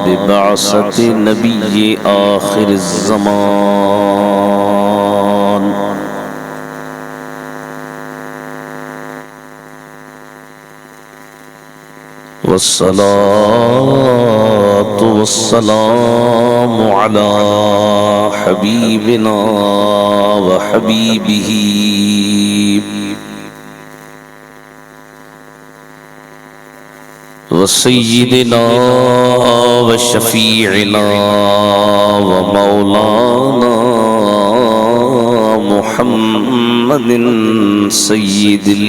बिबासत नबी आखिर ज़मान। वस्सलातु वस्सलामु अला हबीबिना व हबीबिही व सय्यिदिना व शफीइना व मौलाना मुहम्मदिन सय्यिदिल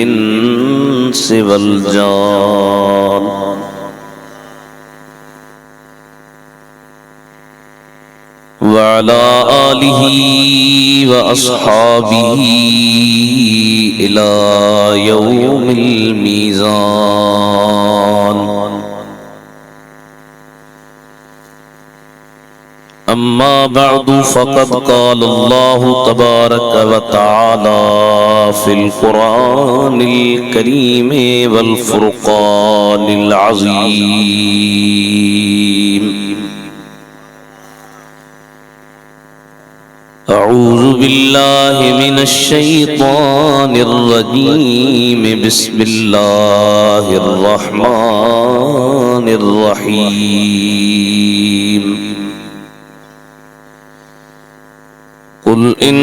इंस वल जान। व अला आलिही व अस्हाबिही इला यौमिल मीज़ान। अम्मा बअदु फ़क़द क़ाल अल्लाहु तबारक व तआला फ़िल क़ुरानिल करीम वल फ़ुरक़ानिल अज़ीम। अऊज़ु बिल्लाहि मिनश शैतानिर रजीम। बिस्मिल्लाहिर रहमानिर रहीम। कुल इन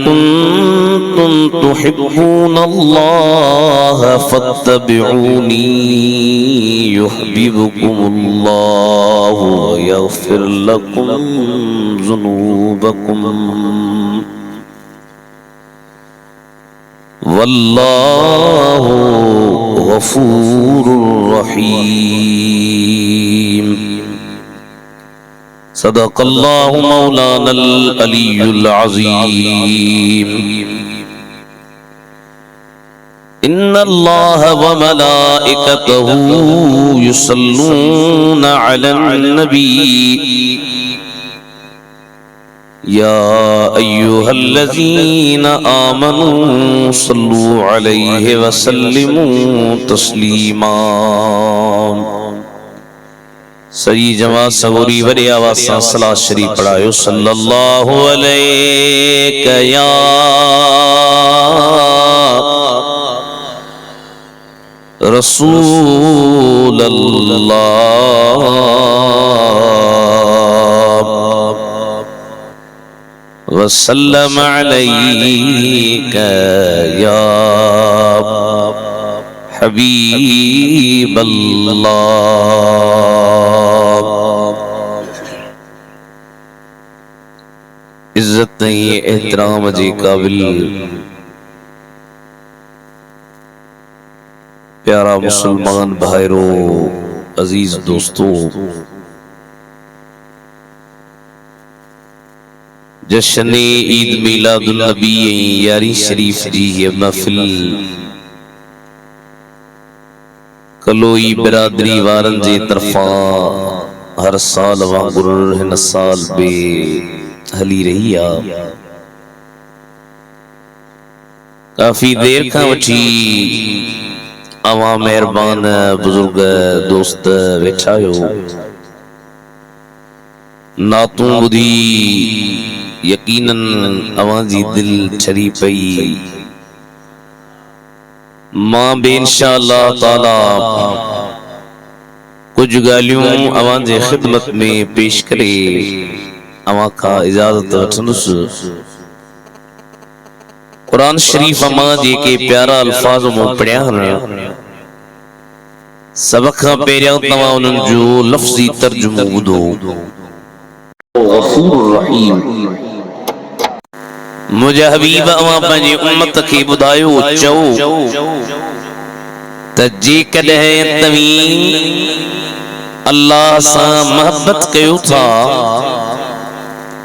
कुन्तुम तुहिब्बूनल्लाह फत्तबिऊनी युहब्बिबुकुमुल्लाहु व यग़फिर लकुम ज़ुनूबकुम वल्लाहु गफ़ूरुर रहीम। सदक़ल्लाहु मौलानल अलीयुल अज़ीम। इन्नल्लाह व मलाइकतहु युसल्लूना अलन नबी या अय्युहल्लज़ीना आमनू सल्लू अलैहि व सल्लिमू तस्लीमा। सही जमा सबूरी वरी आवाज़ सां सलात शरीफ पढ़ायो। सल्लल्लाहु अलैका या रसूल अल्लाह वसल्लम अलैका या हबीब अल्लाह। इज्जत नहीं एहतराम जी काबिल प्यारा मुसलमान भाईरो अजीज दोस्तों, जश्न ईद मिलादुन नबी यारी शरीफ जी ये महफिल कलोई बिरादरी वारन जे तरफा हर साल वांगुर हिन साल बे हली रही आ। काफी देर का वठी अवा मेहरबान बुजुर्ग दोस्त वेठा हो नातू बुधी यकीनन अवा जी दिल छरी पई। मां बे इंशाअल्लाह ताला कुछ गालियों अवा जे खिदमत में पेश करे अवा का इजाजत वठंदुस। कुरान शरीफ मां जेके प्यारा अल्फाज मो पढ़िया सब खां पहिरियों तव्हां उन्हनि जो लफ्ज़ी तर्जुमो ॿुधो। गफ़ूरुर रहीम। मुझे हबीब अवां पंहिंजी उम्मत खे ॿुधायो चओ त जेकॾहिं तव्हीं अल्लाह सां मोहब्बत कयो था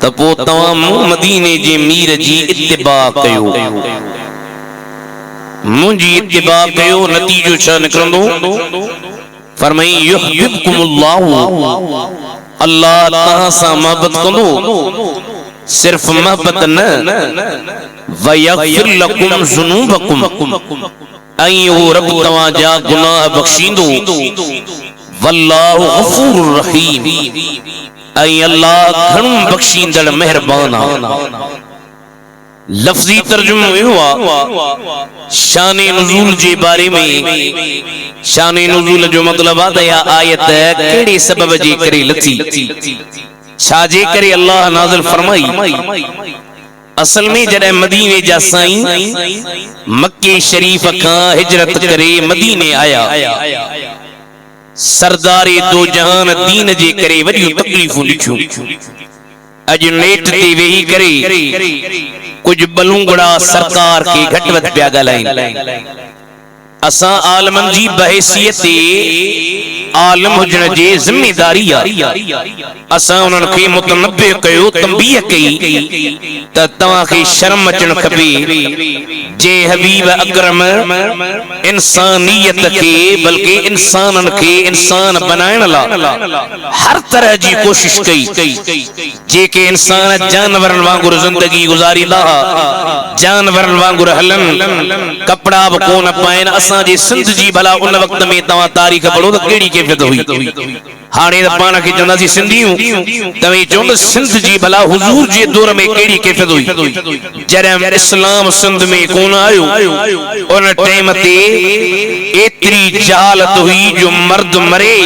त पोइ तव्हां मदीने जे मीर जी इत्तिबा कयो, मुंहिंजी इत्तिबा कयो। नतीजो छा निकिरंदो? फरमाई युहब्बिबकुमुल्लाहु, अल्लाह तव्हां सां मोहब्बत कंदो। सिर्फ मोहब्बत न, व यग़फिर लकुम ज़ुनूबकुम, ऐं वो रब तव्हां जा गुनाह बख्शींदो। वल्लाहु गफूरुर रहीम, ऐं अल्लाह घणो बख्शींदड़ मेहरबान आ। लफ्जी तर्जुमो इहो आ शान नुज़ूल जे बारे में। शान नुज़ूल जो मतलब आ त इहा आयत कहिड़े सबब जे करे लथी, छाजे करे अल्लाह नाज़िल फरमाई। असल में जॾहिं मदीने जा साईं मक्के शरीफ खां हिजरत करे मदीने आया, सरदारे दो जहान दीन जे करे वॾियूं तकलीफ़ूं ॾिठियूं। अॼु नेट ते वेही करे कुछ बलूंगड़ा सरकार के घट वध पिया ॻाल्हाइनि। असां आलमन जी बहैसियत आलम हुजण जे ज़िम्मेदारी आ। असां उन्हनि खे मुतनब्बे कयो, तंबीह कई त तव्हां खे शर्म अचणु खपे जे हबीब अकरम इंसानियत के बल्कि इंसानन के इंसान बनाइण लाइ हर तरह जी कोशिश कई। जेके इंसान जानवरन वांगुर जिंदगी गुजारींदा, जानवरन वांगुर हलन, कपड़ा भी कोन पाइन। असां जे सिंध जी भला उन वक्त में तव्हां तारीख़ पढ़ो त कहिड़ी कैफियत हुई। हाणे त पाण खे चवंदासीं सिंधियूं, तव्हां चवंदो सिंध जी भला हुजूर जे दौर में कहिड़ी कैफियत हुई। जॾहिं इस्लाम सिंध में कोन आयो, उन टाइम ते एतिरी जहालत हुई जो मर्द मरे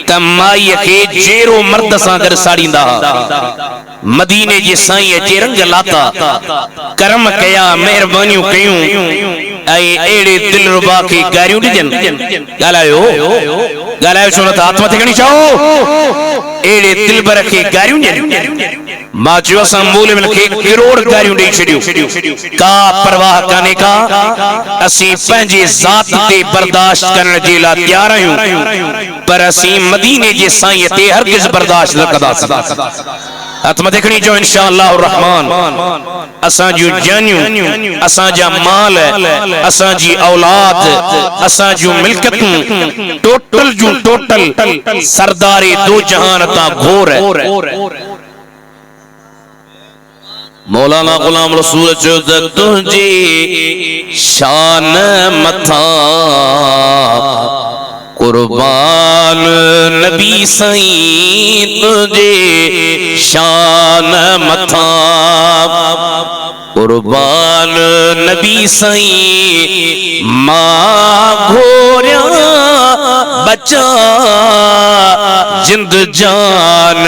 त माईअ खे जेरो मर्द सां गॾु साड़ींदा। मदीने जे साईं जे रंग लाता, करम कया, मेहरबानियूं कयूं, ऐं अहिड़े दिलरुबा खे गारियूं ॾिजनि। ॻाल्हायो ॻाल्हायो छो नथा, हथ मथे खणी चओ। अहिड़े दिलबर खे गारियूं ॾियनि। मां चयो असां मौलविन खे करोड़ गारियूं ॾेई छॾियूं, का परवाह कान्हे का। असीं पंहिंजे ज़ात ते बर्दाश्त करण जे लाइ तयार आहियूं, पर असीं मदीने जे साईं ते हरगिज़ बर्दाश्त न कंदासीं। हथ मथे खणी चओ इंशाअल्लाह रहमान। असां जूं जानियूं, असां जा माल, असां जी औलाद, असां जूं मिल्कियतूं टोटल जूं टोटल सरदारे दो जहान ता घोर। मौलाना गुलाम रसूल चयो त तुंहिंजे शान मथा कुर्बान नबी साईं, तुझे शान मथा कुर्बान नबी साईं। मां घोरिया बचा जिंद जान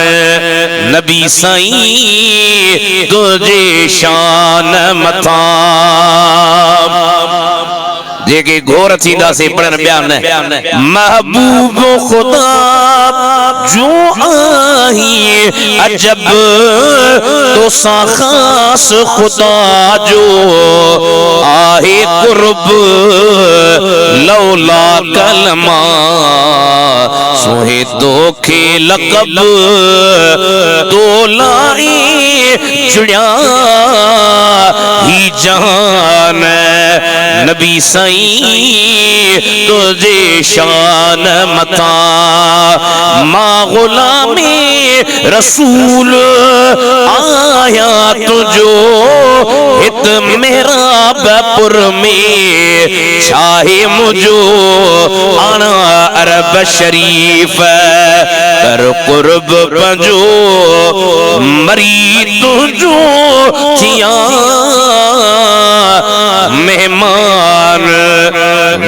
नबी साईं, तुझे शान मथा। जेके घोर थींदा से पढ़न बयान महबूब खुदा जो आही अजब तो सा खास खुदा जो आहे कुर्ब लौला कलमा सोहे तो खे लकब तो लाई चुड़िया ही जहान नबी साईं, तुझे शान मथा। मां गुलामी रसूल आया तुझो हित मेहराबपुर में छाहे मुझो आना अरब शरीफ कर कुर्ब पंजो मरी तुझो थिया मेहमान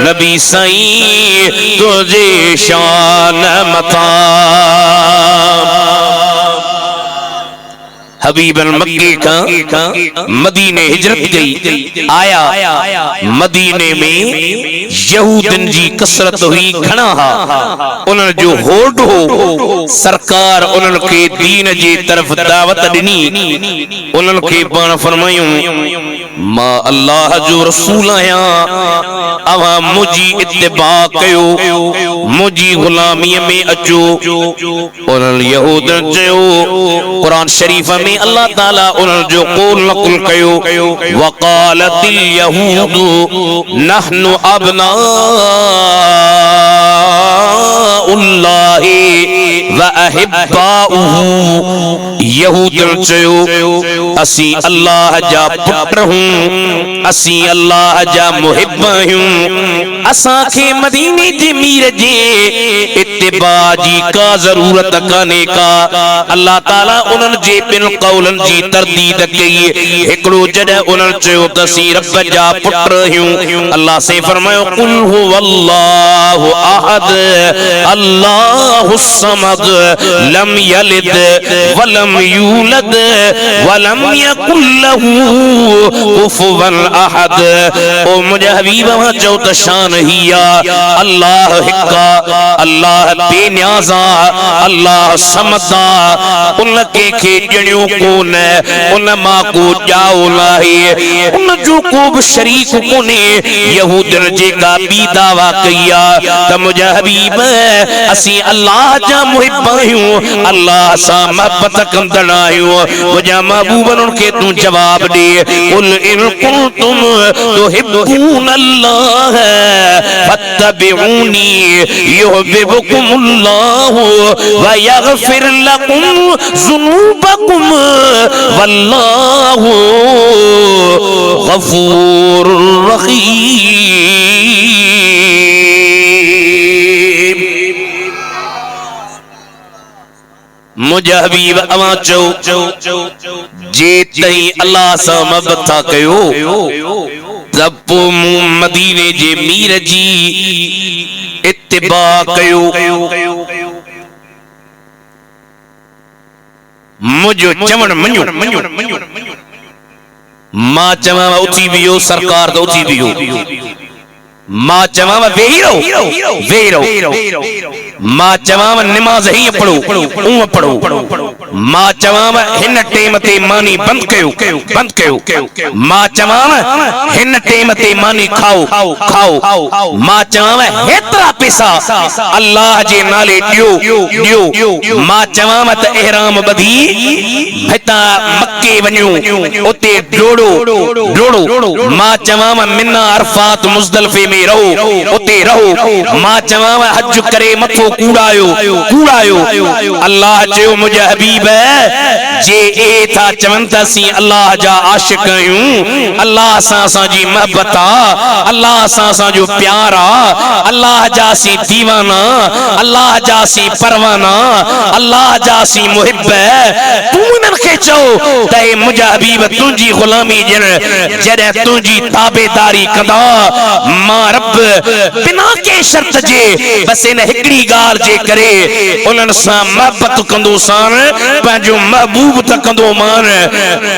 नबी साईं, तुझे शान मथा। हबीबन मक्के का मदीने हिजरत गई, आया मदीने में यहूदन जी कसरत हुई घणा हा। उन्हनि जो होड़ हो, सरकार उन्हनि खे दीन जी तरफ दावत ॾिनी। उन्हनि खे पाण फरमायूं मां अल्लाह जो रसूल आहियां, अवां मुंहिंजी इत्तिबा कयो, मुंहिंजी गुलामीअ में अचो। उन्हनि यहूदन चयो, कुरान शरीफ में अल्लाह ताला उन्हनि जो कौल नकुल कयो, वक़ालतिल यहूदु नहनु अब्नाउल्लाहि व अहिब्बाउहु। यहूदन चयो असी अल्लाह जा पुत्र हूं, असी अल्लाह जा मुहिब हूं, असा के मदीने जे मीर जे इत्तिबा जी का जरूरत काने का। अल्लाह ताला उन्हनि जे बिन कौलन जी तरदीद कई। हिकड़ो जॾहिं उन्हनि चयो त असी रब जा पुत्र हूं, अल्लाह से फरमायो कुल हुवल्लाहु अहद अल्लाहु समद लम यलिद वलम यूलद वलम यकुल लहू कुफुवन अहद। ओ मुझे हबीब वहां चो त शान हिया अल्लाह हिक्का, अल्लाह बेनियाज़ा, अल्लाह समदा, उन के जणियो कोन, उन मां को जाओ लाही, उन जो को भी शरीक कोने। यहूदन जेका बी दावा कया त मुझे हबीब असी अल्लाह जा मुहिब आहियूं, अल्लाह सा मोहब्बत कंदड़ आहियूं। मुझा महबूबन उनके तू जवाब दे कुल इन कुंतुम तुहिब्बून अल्लाह फत्तबिऊनी युहिब्बुकुमुल्लाह व यगफिर लकुम ज़ुनूबकुम वल्लाहु गफूरुर रहीम। मुझे हबीब अवां चो जे तई अल्लाह सा मोहब्बत था कयो तब पो मदीने जे मीर जी इत्तिबा कयो। मुझो चवण मञो, मां चवां उथी वियो सरकार तो उथी वियो, मां चवां वेही रहो, मां चवां निमाज ही पढ़ो ऊं पढ़ो, मां चवां हिन टेम ते मानी बंद कयो, मां चवां हिन टेम ते मानी खाओ, मां चवां हेतरा पैसा अल्लाह जे नाले दियो, मां चवां त एहराम बधी हिता मक्के वञो उते डोड़ो, मां चवां मिना अरफात मुज़दलिफे में रहो उते रहो, मां चवां हज करे मथो कूड़ायो। अल्लाह चयो मुझे हबीब जे ए था चवन त असी अल्लाह जा आशिक आहियूं, अल्लाह सां असांजी मोहब्बत आ, अल्लाह सां असांजो प्यार आ, अल्लाह जा सी दीवाना, अल्लाह जा सी परवाना, अल्लाह जा सी मुहिब। तू इन्हनि खे चओ त मुझे हबीब तुंहिंजी गुलामी जॾहिं तुंहिंजी ताबेदारी कंदा मां रब बिना के शर्त जे बस इन हिकड़ी गाल जे करे उन्हनि सां मोहब्बत कंदो सान, पंहिंजो महबूब त कंदो मान,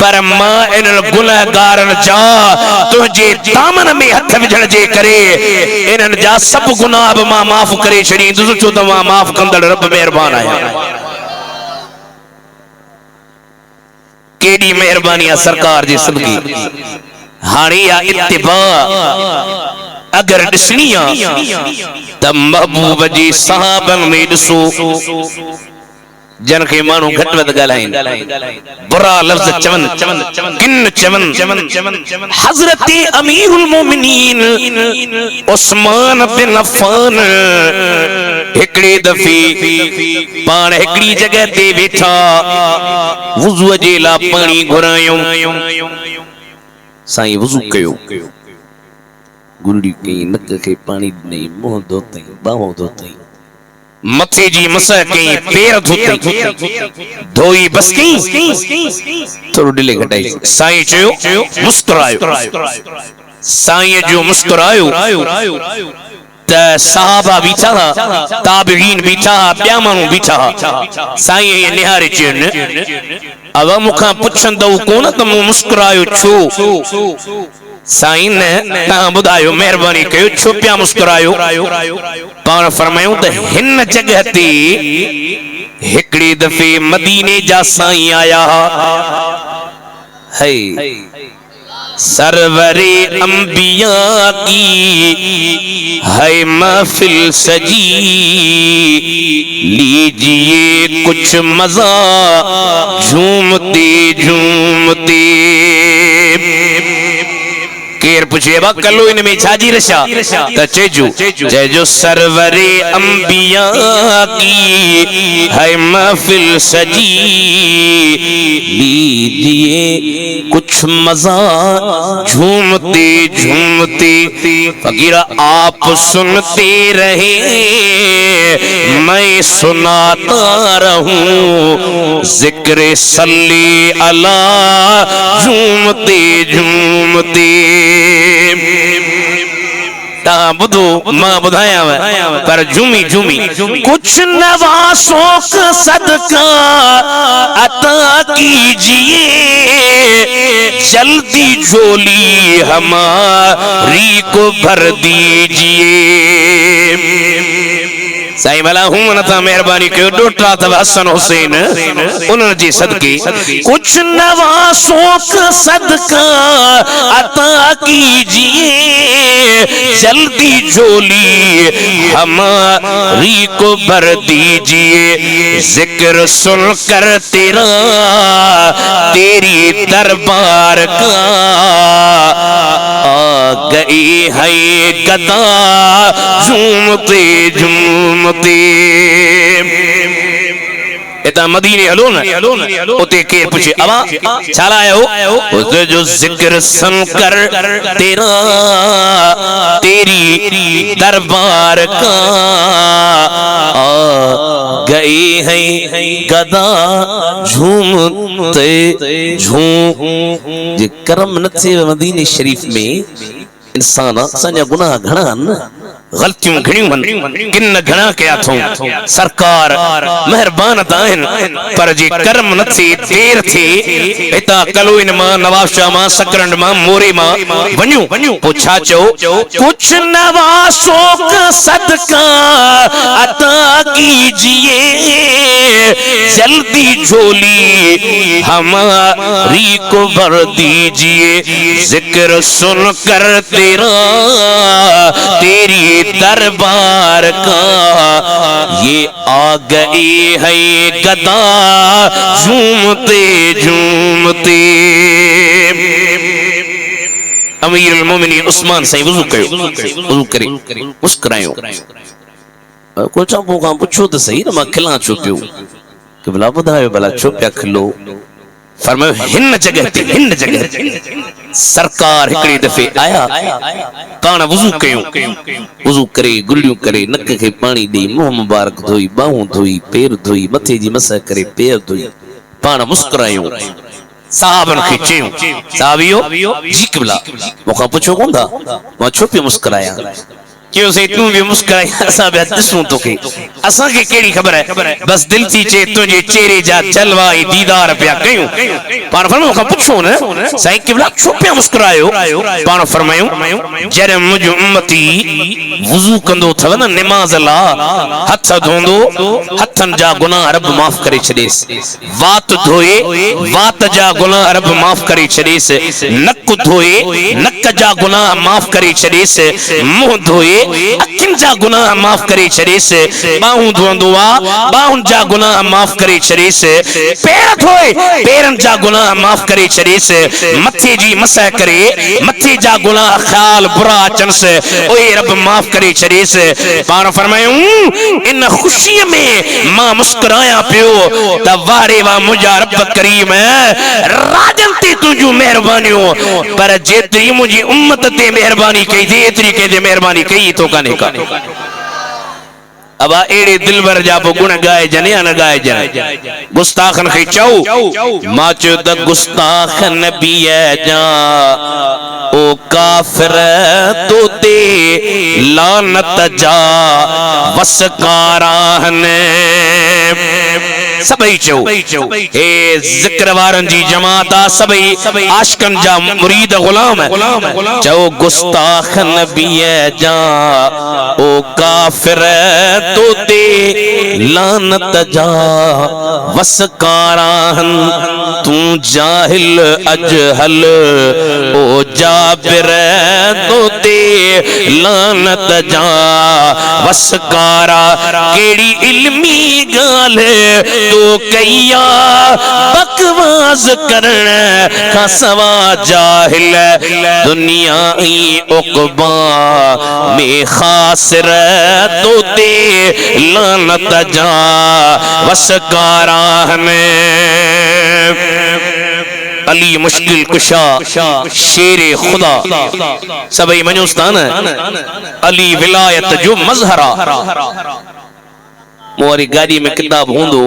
पर मां इन्हनि गुनहगारनि जा तुंहिंजे दामन में हथ विझण जे करे इन्हनि जा सभु गुनाह बि मां माफ़ करे छॾींदुसि, छो त मां माफ़ कंदड़ रब महिरबान आहियां। केडी मेहरबानी आहे सरकार जी सदकी। हाणे या इत्तिबा अगर ॾिसणी त महबूब जी सहाबन में ॾिसो जन के मानू घट वध ॻाल्हाइनि, बुरा लफ्ज़ चवन, किन चवन। हज़रत अमीरुल मोमिनीन उस्मान बिन अफ़्फ़ान हिकड़े दफ़े पाण हिकड़ी जगह ते वेठा वुज़ू जे ला पानी घुरायो, साईं वुज़ू कयो, गुरड़ी कई, नक के पानी नहीं, मुंह धोतई, बाहों धोतई, मथे जी मसह कई, पैर धोतई, धोई बस कई, थोड़ो डिले घटाई। साईं चयो मुस्कुरायो, साईं जो मुस्कुरायो त सहाबा बीठा, ताबीन बीठा, ॿिया माण्हू बीठा, साईं निहारे चयनि अब मुखां पुछंदो कोन त मूं मुस्कुरायो छो? साईं ने तहां ॿुधायो महिरबानी कयो छो पिया मुस्कुरायो? पाण फरमायूं त हिन जगह ते हिकड़ी दफ़े मदीने जा साईं आया है, सरवरे अंबिया की है महफिल सजी, लीजिए कुछ मजा झूमते झूमते। केर पुछे बा कलो इन में छाजी रशा त चेजो सरवरे अंबिया की है महफिल सजी लीजिए कुछ मजा झूमते झूमते फकीरा आप सुनते रहे मैं सुनाता रहूं जिक्र सल्ली अला झूमते झूमते ता बुधो मां बुधाया पर झूमी झूमी कुछ नवासों का सदका अता कीजिए जल्दी झोली हमारी को भर दीजिए साईं भला हूं न था मेहरबानी कयो डोटा था हसन हुसैन उन्हनि जे सदके कुछ नवासों का सदका अता कीजिए जल्दी झोली हमारी को भर दीजिए जिक्र सुनकर तेरा तेरी दरबार का आ गई है गदा झूमते झूमते इतना मदीने हलो न उते के पूछे अबा छाला आयो उते जो जिक्र सुनकर तेरा तेरी दरबार का आ गए हैं गदा झूमते झूम जे करम न थे मदीने शरीफ में इंसान असांजा गुनाह घणा न गलतियों घणियूं किन घणा कया थो सरकार मेहरबान आहिन पर जे कर्म न थे देर थे इता कलोइन मां नवाब शाह मां सकरंड मां मोरे मां वन्यू पूछा चो कुछ नवासों का सदका अता कीजिए जल्दी झोली हमारी को भर दीजिए जिक्र सुनकर तेरा तेरी दरबार का ये आ गई है गदा झूमते झूमते अमीर अल मोमिनीन उस्मान साईं वुजू करे मुस्कुरायो को चंपो का पूछो तो सही ना मां खिला छो पियो कि भला बुधायो भला छो पिया खिलो फरमायो हिन जगह सरकार हिकड़ी दफे आया पाण वुजू कयो वुजू करे गुलियों करे नक के पानी दी मुंह मुबारक धोई बाहूं धोई पैर धोई मथे जी मसा करे पैर धोई पाण मुस्कुरायो साहबन के चयो साहबियो जी क़िबला मोखा पूछो कोंदा मां छो पे मुस्कुराया क्यों से तू भी मुस्कुराई असा बे दिसू तो के असा के केड़ी खबर है बस दिल थी चे तुझे चेहरे जा जलवाई दीदार पिया कयूं पाण फरमायो का पूछो न साईं क़िबला छो पे मुस्कुरायो पाण फरमायो जरे मुझ उम्मती वुजू कंदो थव न नमाज ला हथ धोंदो हथन जा गुनाह रब माफ करे छदेस वात धोए वात जा गुनाह रब माफ करे छदेस नक धोए नक जा गुनाह माफ करे छदेस मुंह धोए अखिन जा गुनाह माफ करे छदेस बाहूं धोंदो आ बाहुन जा गुनाह माफ करे छदेस पैर धोए पैरन जा गुनाह माफ करे छदेस मथे जी मसह करे मथे जा गुनाह ख्याल बुरा अचन से ओए रब माफ करे छदेस पाण फरमायूं इन खुशी में मां मुस्कुराया पियो त वारे वा मुजा रब करीम राजन ते तुजू मेहरबानियो पर जेतरी मुजी उम्मत ते मेहरबानी कई थी एतरी के मेहरबानी कई तो काने का अब एड़े दिलबर जा बो गुण गाए जन या न गाए जन गुस्ताखन के चौ माचो द गुस्ताख नबी जा ओ काफिर तो दे लानत जा वसकाराहन सबई चो ए जिक्र वारन जी जमात आ सबई आशिकन जा मुरीद गुलाम चो गुस्ताख नबी जा ओ काफिर तो दे लानत जा वसकाराहन तू जाहिल अजहल ओ जाबिर तो ते लानत जा वसकारा केड़ी इल्मी गाल तो कैया बकवास करन का सवा जाहिल दुनिया ही उकबा में खासिर तो ते लानत जा वसकारा में अली मुश्किल कुशा शेरे खुदा सभई मनुस्तान अली विलायत जो मजहरा मोरी गाड़ी में किताब होंदो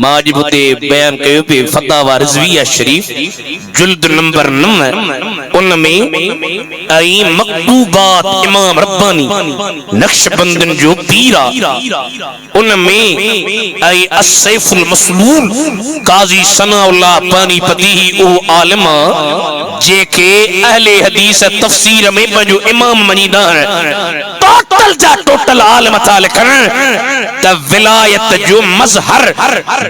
माजिबुते बयान कयो पे फतावा रिजविया शरीफ जुल्द नंबर 9 उनमें आई मकतूबात इमाम रब्बानी नक्शबंदन जो पीरा उनमें आई अस्सैफुल मसलूल काजी सनाउल्लाह पानीपती ओ आलिमा जेके अहले हदीस तफसीर में पंजो इमाम मनीदान टोटल जा टोटल आलिम था लिखन त विलायत जो मजहर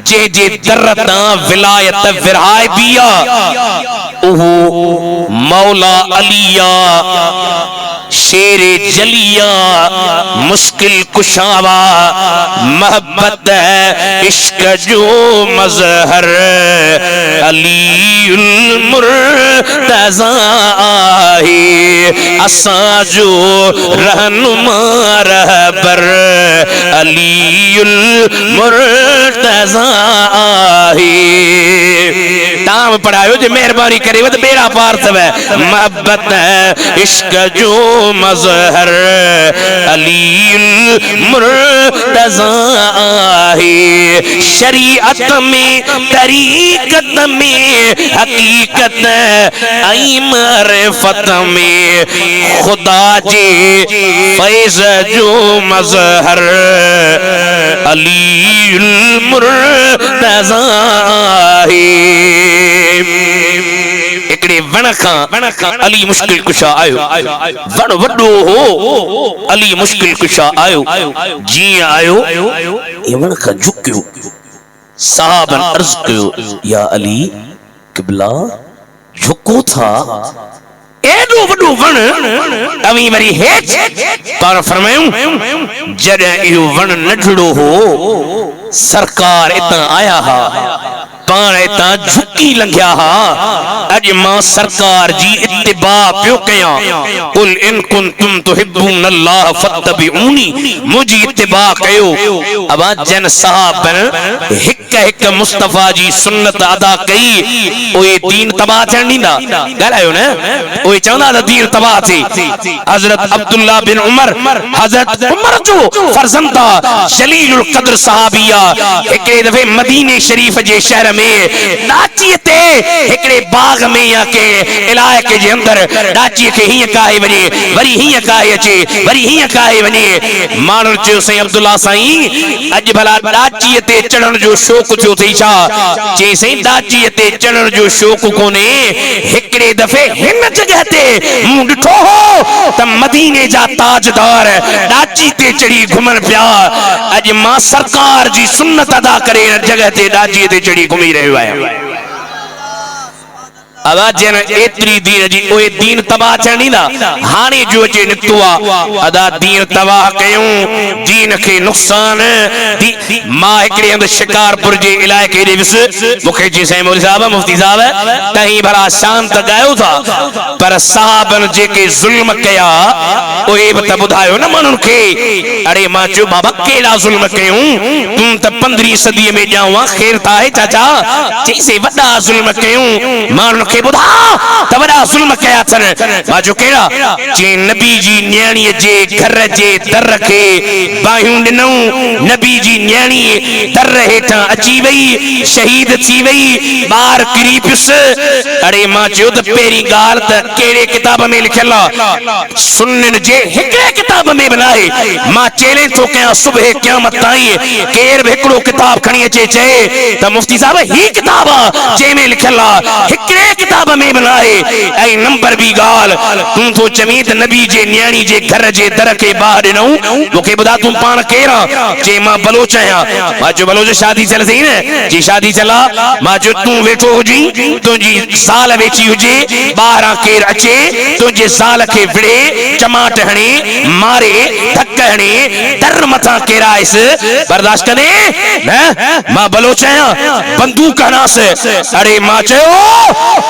जे जे दरता विलायत विराय बिया ओहो मौला अलिया शेरे जलिया मुश्किल कुशावा मोहब्बत है इश्क जो मजहर अलीउल मुर्तज़ा है असा जो रहनुमा रहबर अलीउल मुर्तज़ा है ताम पढ़ायो जे मेहरबानी करे वत बेड़ा पार थवे मोहब्बत है इश्क जो मजहर अलीउल मुर्तज़ा है शरीअत में तरीकत में हकीकत आई मारिफत में खुदा जे फैज़ जो मजहर अलीउल मुर्तज़ा है एकड़े वण खां अली मुश्किल कुशा आयो वण वड्डो हो अली मुश्किल कुशा आयो जी आयो ये वण खां झुकियो साहबन अर्ज कयो या अली क़िबला झुको था एडो वड्डो वण अवी वरी हेठ पर फरमायूं जॾहिं इहो वण नढड़ो हो सरकार इतां आया हा पाण इतां झुकी लंघिया हा अज मां सरकार जी इत्तिबा पियो कयां कुल इन कुंतुम तुहिब्बूनल्लाह फत्तबिऊनी मुजी इत्तिबा कयो अबा जन साहबन हिक हिक मुस्तफा जी सुन्नत अदा कई ओए दीन तबाह थियण ॾींदा ॻाल्हायो न ओए चवंदा त दीन तबाह थी हज़रत अब्दुल्ला बिन उमर हज़रत उमर जो फर्जंद जलीलुल क़द्र सहाबिया हिकड़े दफे मदीने शरीफ जे शहर में डाची ते हिकड़े बाग में या के इलाके जे अंदर डाची के ही काहे वने वरी ही काहे अचे वरी ही काहे वने माण्हू चयो सही अब्दुल्ला साईं अज भला डाची ते चढ़ण जो शौक़ थियो थई छा चई सही डाची ते चढ़ण जो शौक़ कोने हिकड़े दफे हिन जगह ते मूं ॾिठो हो त मदीने जा ताजदार डाची ते चढ़ी घुमन पिया अज मां सरकार जी सुन्नत अदा करे जगह ते डाची ते चढ़ी घुमी रहियो आहियां आवाज एतरी दीन जी ओए दीन तबाह थियण ॾींदा हाणे जो अचे निकतो आ अदा दीन तबाह कयूं दीन खे नुक़सान मां हिकड़े हंध शिकारपुर जे इलाइक़े जे विस मूंखे जी साईं मौलवी साहब मुफ्ती साहब तहीं भला शांत ॻायो था पर साहबन जेके ज़ुल्म कया ओए बि त ॿुधायो न माण्हुनि खे अरे मां चयो बाबा कहिड़ा ज़ुल्म कयूं तूं त 15वीं सदीअ में ॼावा ख़ैर था आहे चाचा चईं वॾा ज़ुल्म कयूं माण्हुनि खे बुधा त वॾा ज़ुल्म कया अथनि मां जो कहिड़ा चई नबी जी न्याणीअ जे घर जे दर खे बाहियूं ॾिनऊं नबी जी न्याणी दर हेठां अची वई शहीद थी वई ॿार किरी पियुसि अरे मां चयो त पहिरीं ॻाल्हि त कहिड़े किताब में लिखियल आहे सुन्नन जे हिकिड़े किताब में बि नाहे मां चैलेंज थो कयां सुबह क़यामत ताईं केर बि हिकिड़ो किताब खणी अचे चए त मुफ्ती साहब ही किताब आहे जंहिंमें लिखियल आहे हिकिड़े किताब में बनाए ऐ नंबर भी गाल तू तो चमीत नबी जे न्याणी जे घर जे दर के बाहर नो मुखे बुधा तू पान केरा जे मां बलोच आया मां जो बलोच शादी चल सही न जी शादी चला मां जो तू वेठो हुजी तुझी साल वेची हुजे 12 केर अचे तुझे साल के विड़े चमाट हणे मारे धक हणे दर मथा केराइस बर्दाश्त करे न मां बलोच आया बंदूक हनास अरे मां चयो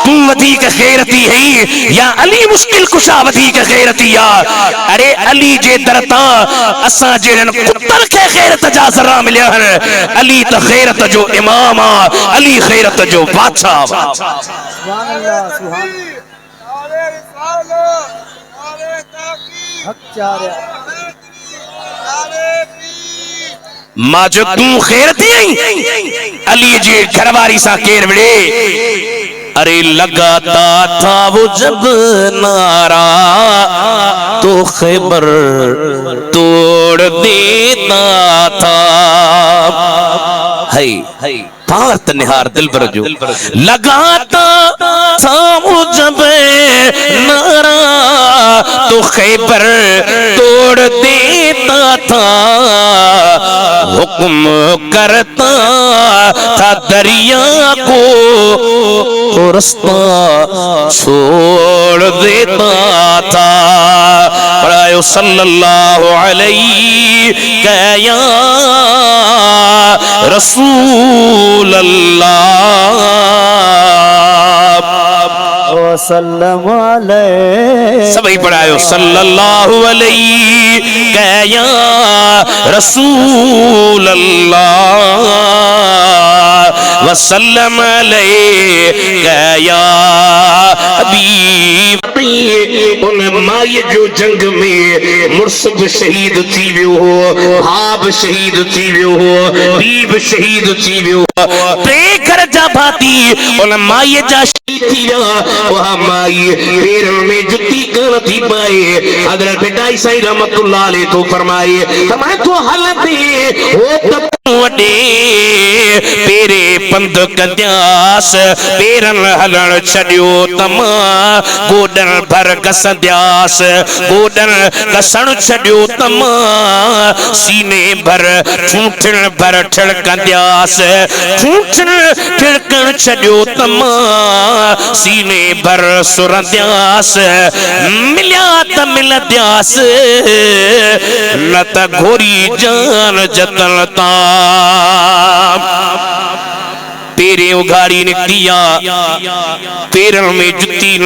तू वधीक गैरती है या अली मुश्किल कुशा वधीक गैरती या अरे अली जे दरता असा जेरन कुत्तल के गैरत जा जरा मिलिया हन अली त गैरत जो इमाम आ अली गैरत जो बादशाह सुभान अल्लाह सुभान नारे रिसालत नारे ताकीद हक चारे नारे पीर मां जो तू गैरती है अली जे घरवारी सा केर विड़े अरे लगाता था वो जब नारा तो खैबर तोड़ देता था है पात निहार दिल पर जो लगाता था वो जब नारा तो खैबर तोड़ देता था हुक्म करता था दरिया को तो रास्ता छोड़ देता था पढ़ायो सल्लल्लाहु अलैहि या रसूल अल्लाह वसल्लम अलैहि सभी पढ़ायो सल्लल्लाहु अलैहि या रसूल अल्लाह वसल्लम अलैहि या हबीब उन माई जो जंग में मुर्सब शहीद थी वियो हो हाब शहीद थी वियो हो बीब शहीद थी वियो टे घर जा भाती उन माई जा शहीद थी विया वहा माई पैरों में जुती कर थी पाए हजरत पिटाई साईं रहमतुल्लाह अलैहि तो फरमाए तो हलते हो तब वडे पेरे पंध कंद्यास पेरन हलण छड़ियो तमा गोडन भर कसंद्यास गोडन कसण छड़ियो तमा सीने भर ठूठन भर ठड़कंद्यास ठूठन ठड़कण छड़ियो तमा सीने भर सुरंद्यास मिलिया त मिलंद्यास न त घोरी जान जतनता पेरे उघाड़ी निकलिया पेरन में जुती न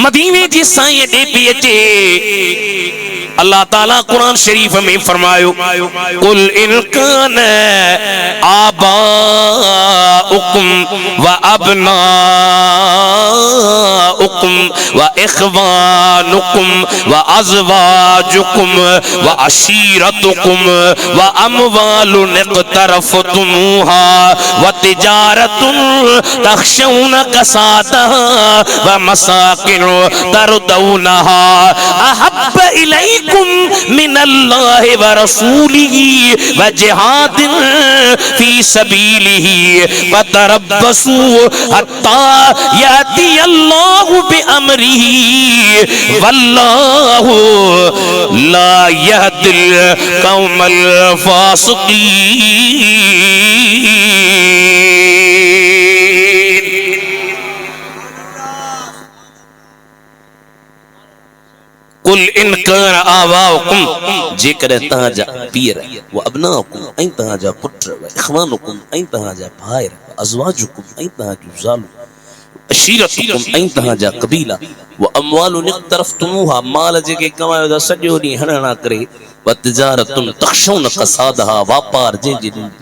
मदीने जी साईं दे पे अचे अल्लाह ताला कुरान शरीफ में फरमायो कुल इन कान आबाउकुम व अबनाउकुम व इखवानुकुम व अज़वाजुकुम व अशीरतुकुम व अमवालुन इक़तरफ़तुमूहा व तिजारतुन तख़शौन कसादहा व मसाकिन तरदौनहा अहब्ब इलैकुम मिनल्लाहि व रसूलिही व जिहादिन फी सबीलिही फतरब्बसू हत्ता याति अल्लाहु बिअमरिही वल्लाहु ला यहदिल कौमल फासिकीन कुल इन कान आबाउकुम जेकर तहाजा पीर व अबनाउकुम ऐं तहाजा पुत्र व इखवानुकुम ऐं तहाजा भाइर व अज़वाजुकुम ऐं तहाजू ज़ालू अशीरतुकुम ऐं तहाजा कबीला व अमवालुन इक़तरफ़तुमूहा माल जेके कमायो दा सॼो ॾींहुं हणणा करे व तिजारतुन तख़शौन कसादहा वापार जे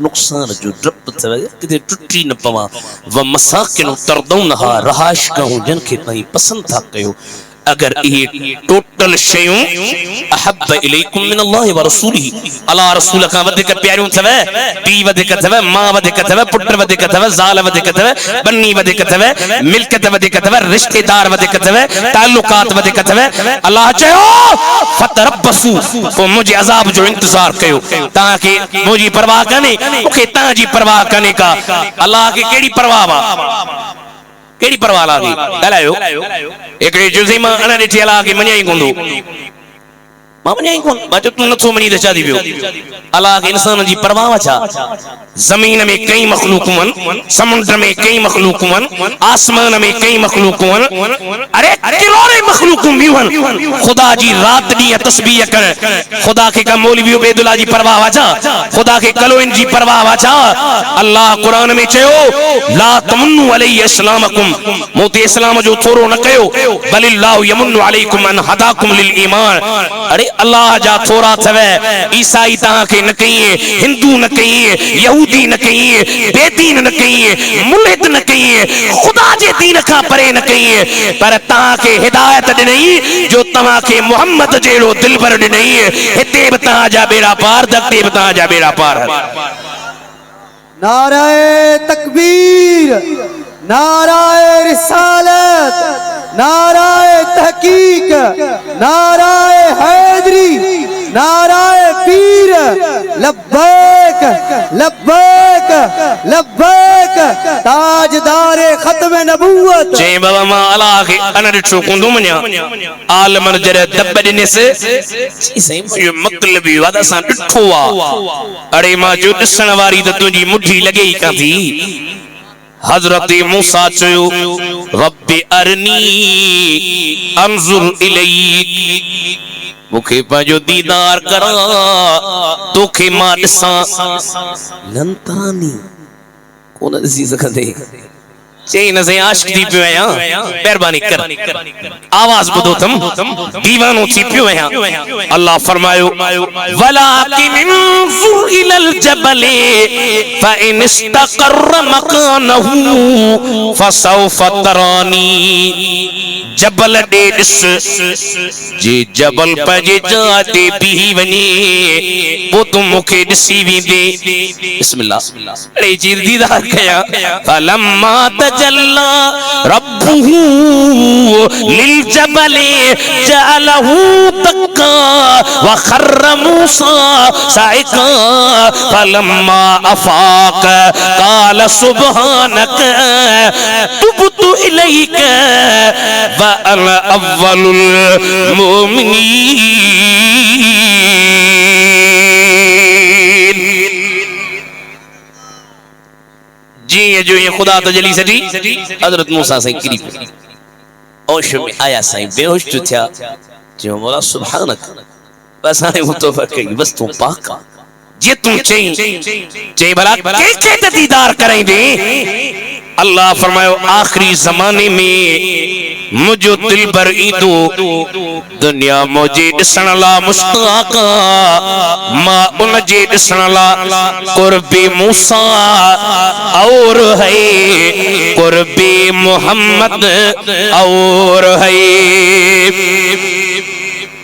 नुक़सान जो डप थिए किथे टुटी न पवा व मसाकिन तरदौनहा रहाइश गाहूं जिन खे तव्हां पसंदि था कयो अगर ये टोटल शयूं अहब्ब इलैकुम मिन अल्लाह व रसूलिही अला रसूल का वधिक प्यारियों थवे पी वधिक थवे मां वधिक थवे पुत्र वधिक थवे ज़ाल वधिक थवे बन्नी वधिक थवे मिल्कत वधिक थवे रिश्तेदार वधिक थवे ताल्लुकात वधिक थवे अल्लाह चयो फतरब्बसू को मुझे अजाब जो इंतजार कयो ताके मुझी परवाह कने ओके ताजी परवाह कने का अल्लाह के केड़ी परवाह वा केड़ी परवाह लागी गलायो एकड़े जुज़ीमा अना ॾिठी अला के मञाई कोंदो मां मञाई कोन बाजो तू नथो मञी त शादी वियो अला के इंसान जी परवाह छा जमीन में कई मखलूक वन समुद्र में कई मखलूक वन आसमान में कई मखलूक वन अरे किरोड़े मखलूक भी वन खुदा जी रात दी तस्बीह कर खुदा के का मौलवी उबैदुल्लाह जी परवाह छा खुदा के कलोइन जी परवाह छा अल्लाह कुरान में चयो ला तमन्नु अलैहि इस्लामकुम मोते इस्लाम जो थोरो न कयो बलिल्लाहु यमन्नु अलैकुम अन हदाकुम लिल ईमान अरे अल्लाह जा थोरा थवे ईसाई ता के न कहिए हिंदू न कहिए यहूदी न कहिए बेदीन न कहिए मुल्हिद न कहिए खुदा जे दीन का परे न कहिए पर ता के हिदायत ॾिनई जो तव्हां के मोहम्मद जेड़ो दिलबर ॾिनई हिते बि तव्हां जा बेड़ा पार दते बि तव्हां जा बेड़ा पार नाराए तकबीर नाराए रिसालत नाराए तहकीक नाराए हैदरी नाराए पीर लब्बैक लब्बैक लब्बैक ताजदार खत्म नबूवत जे बाबा मां अला के अन ॾिठो कोंदो मञा आलमन जरे दब ॾिनेस जी सही यो मतलब वादा सां ॾिठो आ अरे मां जो ॾिसण वारी त तुंहिंजी मुठी लॻे ई कां थी हजरत मूसा चयो रब्बि अरनी अंजुर इलैक मुखे पंहिंजो दीदार करा तोखे मां ॾिसां लंतानी कोन ॾिसी सघंदे चई न से आशिक थी पियो आहियां मेहरबानी कर आवाज ॿुधो थम दीवानो थी पियो आहियां अल्लाह फरमायो वलाकिन इंजुर इलल जबल फइन इस्तक़र मकानहु फसौफ तरानी जबल दे ॾिस जे जबल पंहिंजे जाइ ते बीही वञे पोइ तूं मूंखे ॾिसी वेंदे बिस्मिल्लाह अड़े जी दीदार कयां फलम्मा तजल्ला रब्बुहु लिल जबल जअलहु दक्का व खर्र मूसा साइका फलम्मा अफाक काल सुब्हानक तुबतु इलैक व अना अव्वलुल मुमिनीन जी जो ये खुदा तजली सटी हजरत मूसा से करीब होश में आया साईं बेहोश तो था जो मौला सुभानक बस आने वो तो फक गई बस तू पाक जे तू चई भला के ते दीदार करेंदे अल्लाह फरमायो आखिरी जमाने में मुझो दिल पर ईंदो दुनिया मुझे ॾिसण ला मुश्ताक मां उन जे ॾिसण ला कुर्बे मूसा और है कुर्बे मोहम्मद और है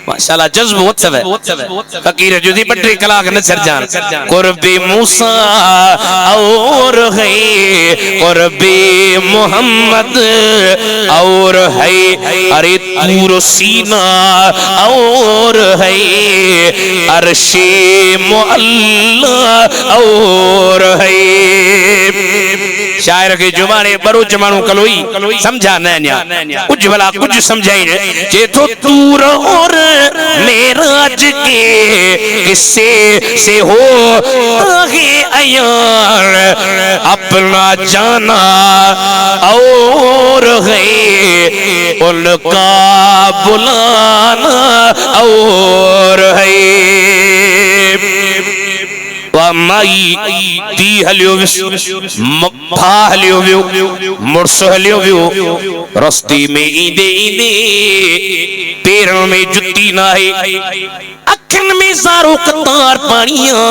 माशाल्लाह जज्ब वत्सव फकीर जुदी पटरी कलाक न सरजान कुर्बे मूसा और है कुर्बे मोहम्मद और है अरे तूर सीना और है अर्शे मुअल्ला और है शायर के जुबाने बरोच मानू कलोई समझा न कुछ भला कुछ समझाई जे तो तूर और मेराज के किस्से से हो आगे अयार अपना जाना और है उनका बुलाना और है माई ती हलियो भा हलियो वियो मुर्स हलियो वियो रस्ते में ईंदे ईंदे पैरों में जुत्ती ना है अखन में सारो कतार पानिया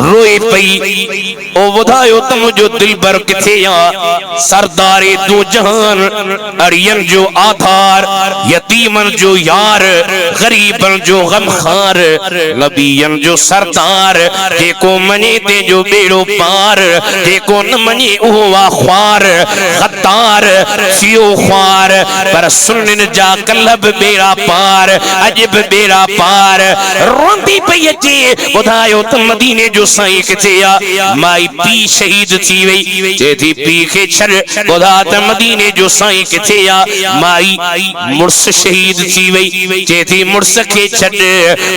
रोए पई ओ वधायो तुम जो दिल भर किथे या सरदारे दो जहान अरियन जो आधार यतीमन जो यार गरीबन जो गमखार नबियन जो सरदार जेको मने ते जो बेड़ो पार जेको न मने ओ ख्वार गद्दार सियो ख्वार पर सुनन जा कलब बेड़ा पार अजब बेड़ा पार रोंदी पई अचे ॿुधायो त मदीने जो साईं किथे आ माई पी शहीद थी वई जे थी पी के छड़ ॿुधा त मदीने जो साईं किथे आ माई मुर्स शहीद थी वई जे थी मुर्स के छड़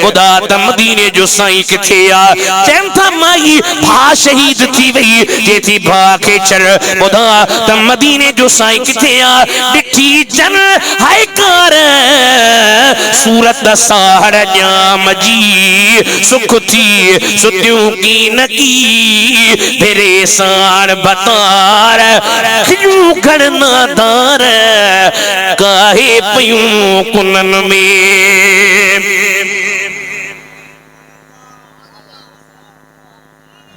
ॿुधा त मदीने जो साईं किथे आ चैन था माई भा शहीद थी वई जे थी भा के छड़ ॿुधा त मदीने जो साईं किथे आ डिठी जन हाय कार सूरत साहड़ जाम जी सुख थी सुतियूं की नकी तेरे सार बतार खियूं घड़ना दार काहे पयूं कुनन में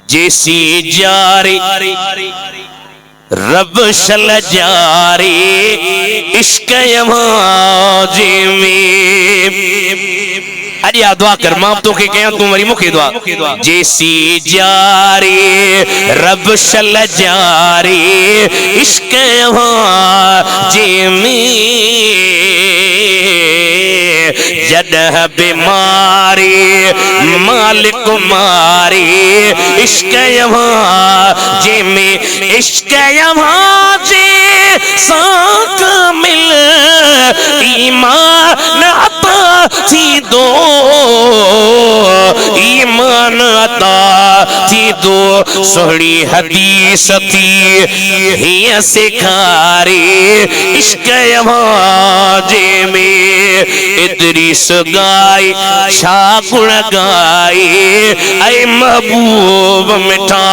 जैसी जारे रब शल जारे इश्क यमाजे में अरे दुआ कर मां तो के कया तू वरी मुखे दुआ जैसी जारे रब शल जारे इश्क यमाजे में जडह बीमारी मालिक मारे इश्क यमाजे में इश्क यमाजे साक मिल ईमान अता थी दो ईमान अता थी दो सोहनी हदीस थी हिया सिखारे इश्क यमाजे में इदरीस गाय शाकुण गाय ऐ महबूब मिठा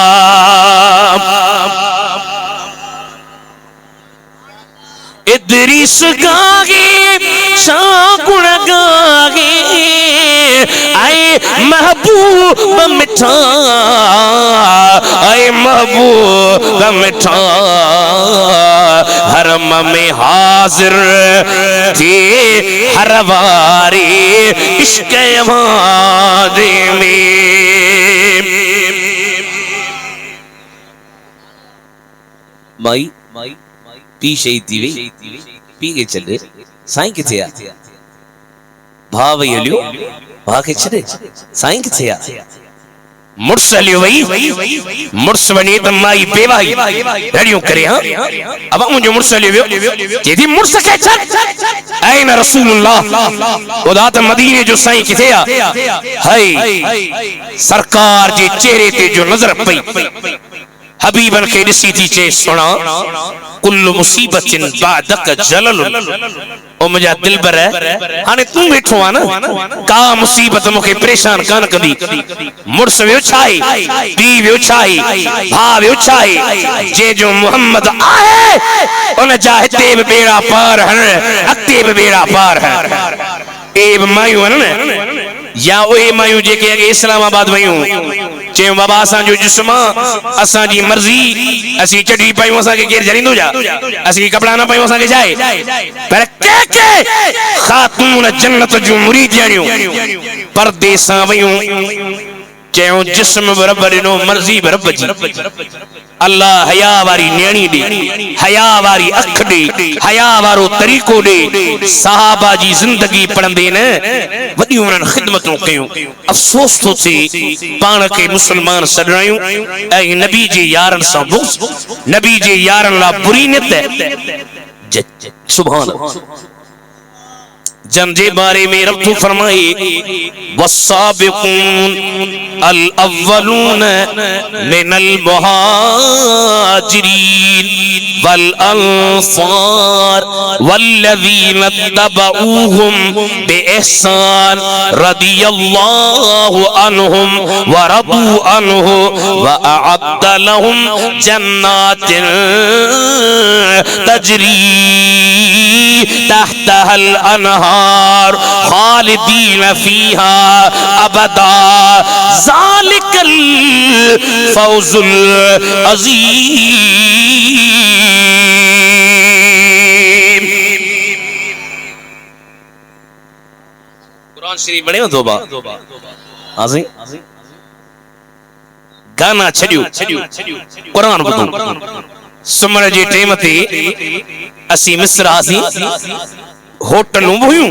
इदरीस गागे शाकुण गागे ऐ महबूब मिठा ऐ महबूब मिठा हरम में हाजिर थे हर वारे इश्क यमाजे में माई पी शहीद थी वई पी के चले साईं किथे आ भा वई हलियो भा के छड़े साईं किथे आ मुर्स हलियो वई मुर्स वने त माई बेवाई रड़ियो करे हां अब मुंजो मुर्स हलियो जेदी मुर्स के छड़ ऐन रसूलुल्लाह खुदा त मदीने जो साईं किथे आ हाय सरकार जे चेहरे ते जो नजर पई हबीबन के दिसी थी चे सुना कुल्लु मुसीबतिन बादक जलल ओ मुझा दिलबर है हाने तू बैठो आ ना का मुसीबत मुखे परेशान कान कदी मुर्स वियो छाई पी वियो छाई भा वियो छाई जे जो मोहम्मद आहे उन जा हिते भी बेड़ा पार हन अते भी बेड़ा पार है ए मायू न या ओए मायू जे के इस्लामाबाद वयूं चे बाबा असा जो जिस्म असा जी मर्जी असी चढ़ी पायूं असा के केर जरिंदो जा असी कपड़ा ना पायूं असा के जाए पर के खातून जन्नत जो मुरीद जानियो परदेसा वयूं चयो जिस्म बराबर नो मर्जी बराबर जी अल्लाह हया वारी न्याणी दे हया वारी अख दे हया वारो तरीको दे सहाबा जी जिंदगी पढ़ंदे न वडी उनन खिदमतों कयूं अफसोस तो थे पाण के मुसलमान सडरायूं ऐ नबी जे यारन सा बुग़्ज़ नबी जे यारन ला बुरी नियत सुभान जन जे बारे में रब तो फरमाए वस्साबिकून अल अव्वलून मिनल मुहाजिरीन वल अंसार वल्लज़ीना तबऊहुम बिइहसान रदियल्लाहु अन्हुम व रदू अन्हु व अअद्द लहुम जन्नातिन तजरी तहतहल अनहार खालिदीन फीहा अबदा ज़ालिकल फौजुल अज़ीम। कुरान शरीफ बड़े में तौबा हाज़ी गाना छड़ियो कुरान बुधो सुमर जे टेम ते असी मिस्र आसी होटलूं हुयूं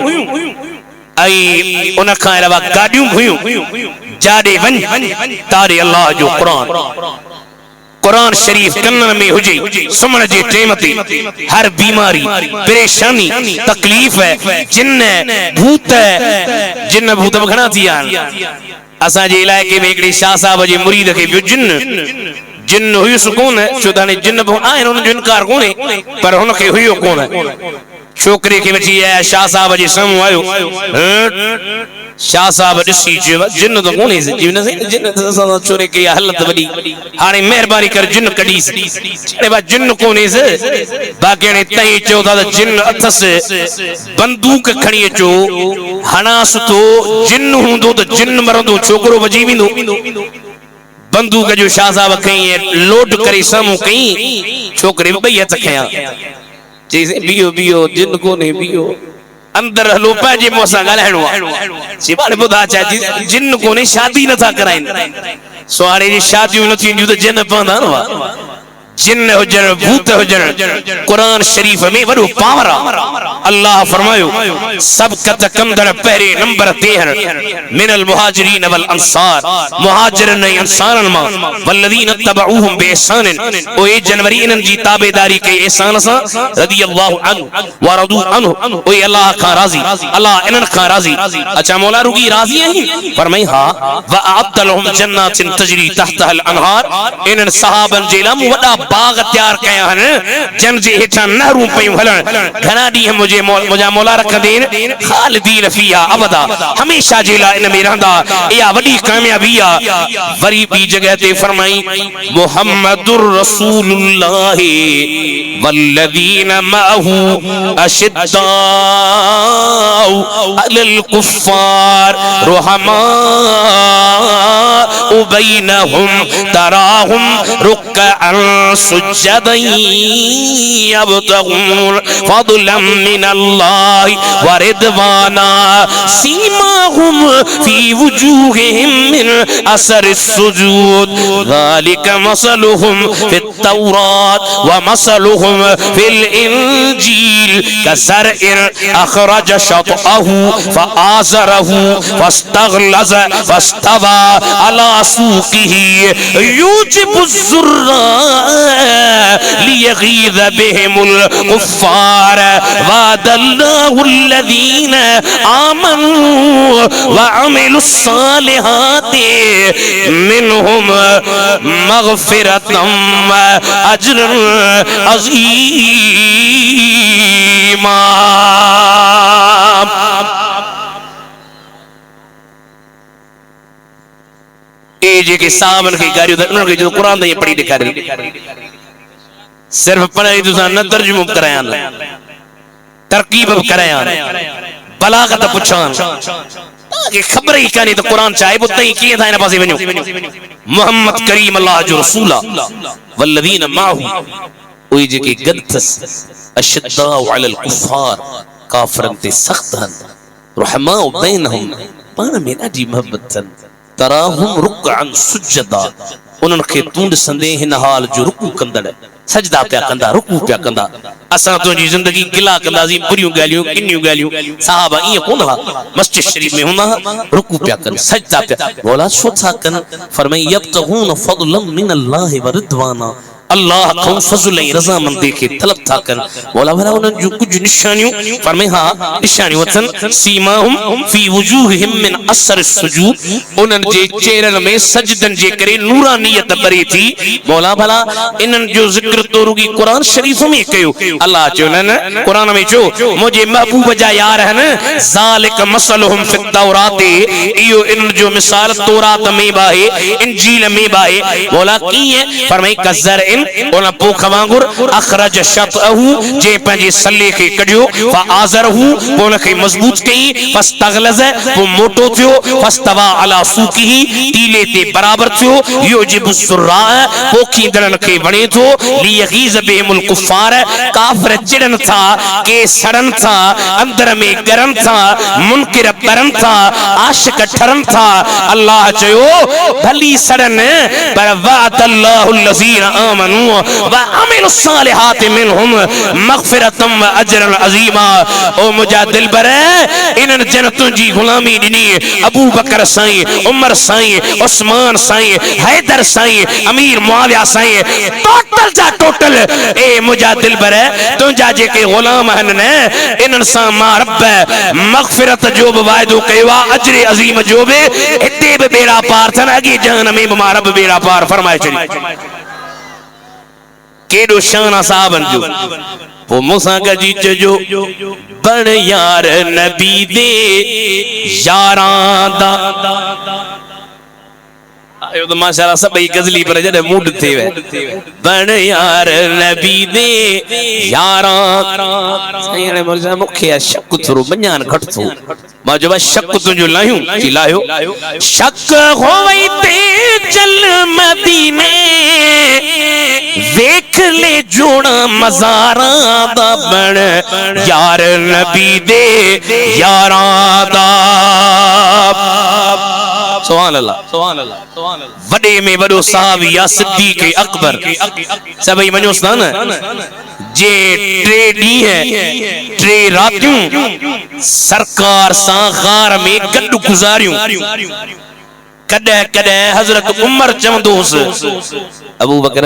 आई उन खां अलावा गाड़ियूं हुयूं जाडे वन तारे अल्लाह जो कुरान शरीफ कन्नन में हुजे सुमण जे टेम ते हर बीमारी परेशानी तकलीफ जिन्न भूत घणा थी असा जे इलाके में एकड़े शाह साहब जे मुरीद के जिन्न हुयुस कोन छो त जिन्न आहिनि उन जो इनकार कोने पर हुनखे हुयो कोन छोकरे के वठी आया शाह साहब जे साम्हूं आयो शाह साहब ॾिसी चयो जिन्न तो कोने जिन्न तो छोरे के हालत वॾी हाणे महिरबानी कर जिन्न कढीस अरे बा जिन्न कोने बाक़ी हाणे तई चयो था त जिन्न अथस बंदूक खणी अचो हणास तो जिन्न हूंदो त जिन्न मरंदो छोकरो वजी वेंदो बंदूक जो शाह साहब कई लोड करे साम्हूं कई छोकरे ॿई हथ खया चई बियो बियो जिन्न कोने बियो अंदर हलो पंहिंजे मुंहं सां ॻाल्हाइणो आहे सिवाड़े ॿुधा चाहे जिन्न कोने शादी नथा कराइनि सुहारे जी शादियूं न थींदियूं त जिन्न पवंदा न जिन्न हुजन भूत हुजन कुरान शरीफ में वडो पावर अल्लाह फरमायो सबकत कंदड़ पहरे नंबर ते मिनल मुहाजिरीन वल अंसार मुहाजिरन ऐं अंसारन मां वल्लदीन तबऊहुम बिइहसान ओ ए जनवरी इनन जी ताबेदारी के ihsan सा रदी अल्लाह अन्हु व रदू अन्हु ओ अल्लाह का राजी अल्लाह इनन का राजी अच्छा मौला रुगी राजी है फरमाई हां व अअद लहुम जन्नातिन तजरी तहतहा अल अनहार इनन सहाबन जे लाइ वडा बाग तैयार कया जन जे हेठा नहरूं पयूं हलन घणा ॾींहं मुंहिंजा मौला रखंदे खालिदीन फीहा अबदा हमेशा जे लाइ इन में रहंदा इहा वॾी कामयाबी आहे वरी ॿी जगह ते फरमाई मुहम्मदुर रसूलुल्लाह वल्लदीन मअहू अशिद्दाउ अलल कुफ्फार रुहमा बैनहुम तराहुम रुक्अन सुज्जदन यब्तगून फضلا من الله ورضوانا सीमाहुम في वजूहिहिम من असर السجود ذلك مثلهم في التوراة ومثلهم في الإنجيل كزرع أخرج شطأه فآزره فاستغلظ فاستوى على سوقه يوجب الزراء ليغيظ بهم الكفار وعد الله الذين آمنوا وعملوا الصالحات منهم مغفرة وأجرا عظيما ए जेके साहबन के गारियो उन्हनि खे जो क़ुरान ताईं पढ़ी ॾेखारियो सिर्फ पढ़ाई तुसां न तर्जुमो करायां तरकीब करायां बलागत पुछां ताके खबर ही काने तो कुरान चाहे बुतई कीअं था इन पासे वञो मोहम्मद करीम अल्लाह जो रसूल वल्लदीन माहू ओए जेके गदथस अशद्दाउ अलल कुफार काफरन ते सख्त हन रहमाउ बैनहुम पाण में ॾाढी मोहब्बत थन तराहुम रुकअन सुज्जदा उन्हनि खे तूं ॾिसंदे हिन हाल जो रुकू कंदड़ सजदा पिया कंदा रुकू पिया कंदा असां तुंहिंजी ज़िंदगी गिला कंदासीं बुरियूं ॻाल्हियूं किनियूं ॻाल्हियूं साहबा ईअं कोन हुआ मस्जिद शरीफ में हूंदा रुकू पिया कनि सजदा पिया मौला छो था कनि फरमाई यब्तगून फضلا من الله ورضواना अल्लाह को फजल ऐं रज़ामंदी के तलब था कर मौला भला उन जो कुछ निशानियों फरमाए हां निशानियों वतन सीमाहुम फी वजूहिहिम मिन असर सुजूद उनन जे चेहरन में सजदन जे करे नूरानियत भरी थी मौला भला इनन जो जिक्र तो रुगी कुरान शरीफ में कयो अल्लाह चो न कुरान में चो मुझे महबूब जा यार है न ज़ालिक मसलहुम फी तौरात इयो इन जो मिसाल तौरात में बाहे इंजील में बाहे मौला कीए फरमाए कज़र उन पोख वांगुर अखरज शतअहु जे पंहिंजे सल्ले खे कढियो फआज़रहु उन खे मजबूत कई फस्तगलज़ वो मोटो थियो फस्तवा अला सूकिही टीले ते बराबर थियो युजिबु सुर्रा पोखींदड़न खे वणे थो लियगीज़ बिहिमुल कुफ़ार काफिर चिड़न था के सड़न था अंदर में गरन था मुनकिर बरन था आशिक ठरन था अल्लाह चयो भली सड़न पर वअदल्लाहु लज़ीना आमन आमनू व अमिलुस सालिहात मिनहुम मगफिरतम व अजरन अजीमा। ओ मुजा दिलबर इन्हनि जन्नतुनि जी गुलामी ॾिनी अबू बकर साईं, उमर साईं, उस्मान साईं, हैदर साईं, अमीर मुआविया साईं, टोटल जा टोटल ए मुजा दिलबर तुंहिंजा जेके गुलाम आहिनि न इन्हनि सां मां रब मगफिरत जो बि वाइदो कयो आहे, अजर अज़ीम जो बि हिते बि बेड़ा पार थियनि, अॻे जहन में बि मां रब बेड़ा पार फरमाए छॾी। केॾो शान आहे साहबनि जो। पोइ मूंसां गॾिजी चइजो बण यार नबी दे यारां दा। आयो तो माशाअल्लाह सभई गजली पर जॾहिं मूड थे वे बण यार नबी दे यारां। साईं मुर्जा मूंखे शक थोरो बञान घटि थो, मां जो बस शक तुंहिंजो लाहियूं थी लाहियो शक हो वई ते चल मदीने देख ले जोड़ा मज़ारां दा बण यार नबी दे यारां दा। सुभान अल्लाह, सुभान अल्लाह, सुभान अल्लाह। वडे में वडो साहबी या सिद्दीक अकबर सभई मञोस था न जे टे ॾींहं टे रातियूं सरकार सां गार में गॾु गुज़ारियूं। कॾहिं कॾहिं हज़रत उमर चवंदो हुउसि अबू बकर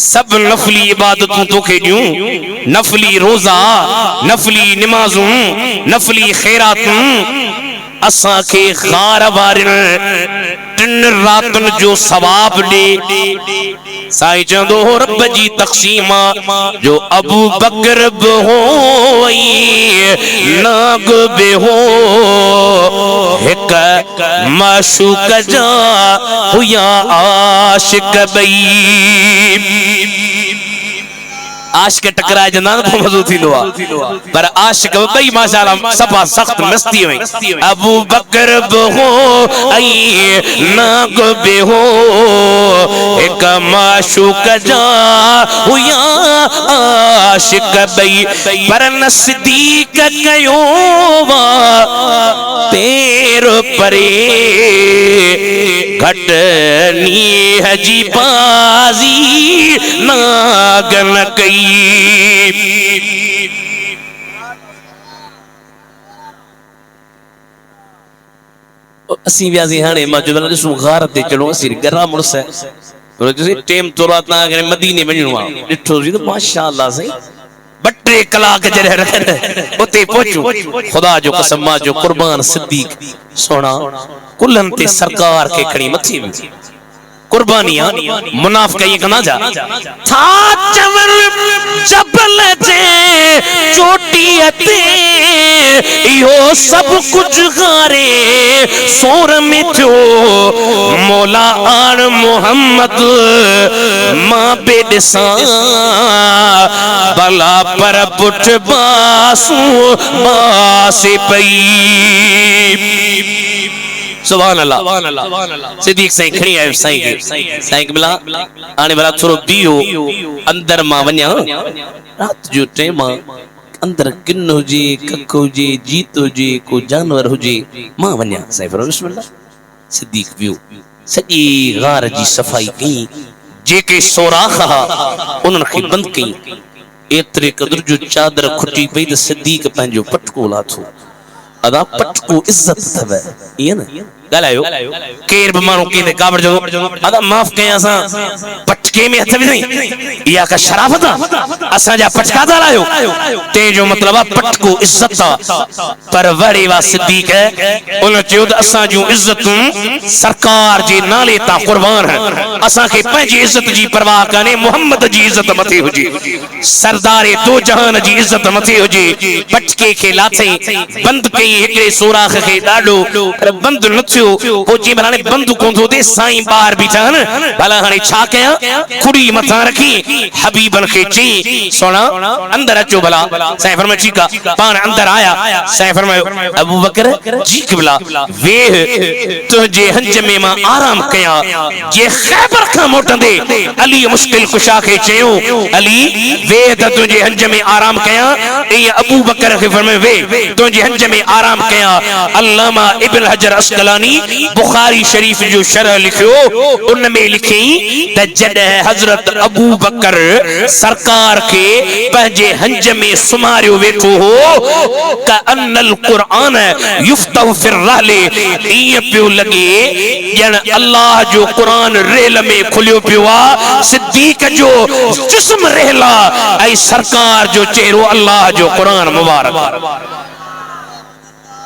सब नफली इबादतूं तोखे ॾियूं, नफली रोज़ा, नफली निमाज़ूं, नफली खैरातूं, असां खे गार वारनि टिन रातुनि जो सवाब ॾे। साईं चवंदो हो रब जी तक़सीम जो अबू बकर बि हो नाग बि हो हिक माशूक जा हुया आशिक ॿई। आशिक टकराए जंदा न पोइ मज़ो थींदो आहे, पर आशिक ॿई माशाअल्लाह सफ़ा सख़्त मस्ती हुई। अबू बकर बि हो ऐं नाग बि हो हिक माशूक जा हुया आशिक ॿई। पर नज़दीक कयो वा पैर परे घट नीह जी बाज़ी नाग न कई। असी व्यासी हाणे मां जो ॾिसूं गार ते चढ़ो असी गरा मुड़स टेम तोरा तव्हां मदीने वञणो आहे ॾिठोसीं त माशाअल्लाह साईं ॿ टे कलाक जॾहिं रखनि उते पहुचूं। ख़ुदा जो कसम मां जो कुर्बान सिद्दीक सोना कुलनि ते सरकार खे खणी मथी वञी कुर्बानी मुनाफ़िक ये कना जा था चवर जबल जे चोटी ते यो सब कुछ गारे सोर में थियो मौला आन मोहम्मद मां बेॾिसां भला पर पुठ बासू बासे पई। सुभान अल्लाह। सिद्दीक साईं खणी आयो साईं खे साईं बिला हाणे भला थोरो बीहो अंदर मां वञा रात जो टाइम अंदर किन हुजे कख हुजे जीत हुजे को जानवर हुजे मां वञा साईं फरमायो बिस्मिल्लाह। सिद्दीक बियो सॼी गार जी सफ़ाई कई जेके सोराख हा उन्हनि खे बंदि कई एतिरे क़दुर जो चादर खुटी पई त सिद्दीक पंहिंजो पटको लाथो। अदा पटको इज्जत अथव ईअं न ॻाल्हायो केर बि माण्हू कंहिं कावड़ जो अदा माफ़ कयां असां पटके में हथ विझई इहा का शराफ़त आहे असांजा पटका था लाहियो तंहिंजो मतिलबु आहे पटको इज्जत आहे। पर वरी वा सिद्दीक उन चयो त असां जूं इज़तूं सरकार जे नाले तां क़ुर्बान आहिनि असांखे पंहिंजी इज़त जी परवाह कान्हे मोहम्मद जी इज़त मथे हुजे सरदार दो जहान जी इज़त मथे हुजे। पटके खे लाथई बंदि कई हिकिड़े सोराख खे ॾाढो पर बंदि न थियो पोइ चई भला हाणे बंदि कोन थो थिए साईं ॿार बीठा आहिनि भला हाणे छा कयां खुड़ी मथां रखी हबीबन खे चई सोना अंदर अचो भला। साईं फरमायो ठीकु आहे पाण अंदर आया। साईं फरमायो अबू बकर जी क़िबला वेह तुंहिंजे हंज में मां आराम कयां। जे खैबर खां मोटंदे अली मुश्किल कुशा खे चयो अली वेह त तुंहिंजे हंज में आराम कयां। ईअं अबू बकर खे फरमायो वेह तुंहिंजे हंज में आराम कयां। अल्लामा इब्न हजर अस्कलानी असकलानी बुखारी शरीफ जो शरह लिखियो उनमें लिखई त जॾहिं हजरत अबू बकर सरकार के पंहिंजे हंज में सुमारियो वेठो हो क अन्नल कुरान युफ्तहु फिर रहले ईअं पियो लगे ॼण अल्लाह जो कुरान रेल में खुलियो पियो आ सिद्दीक जो जिस्म रेला ऐं सरकार जो चेहरो अल्लाह जो कुरान मुबारक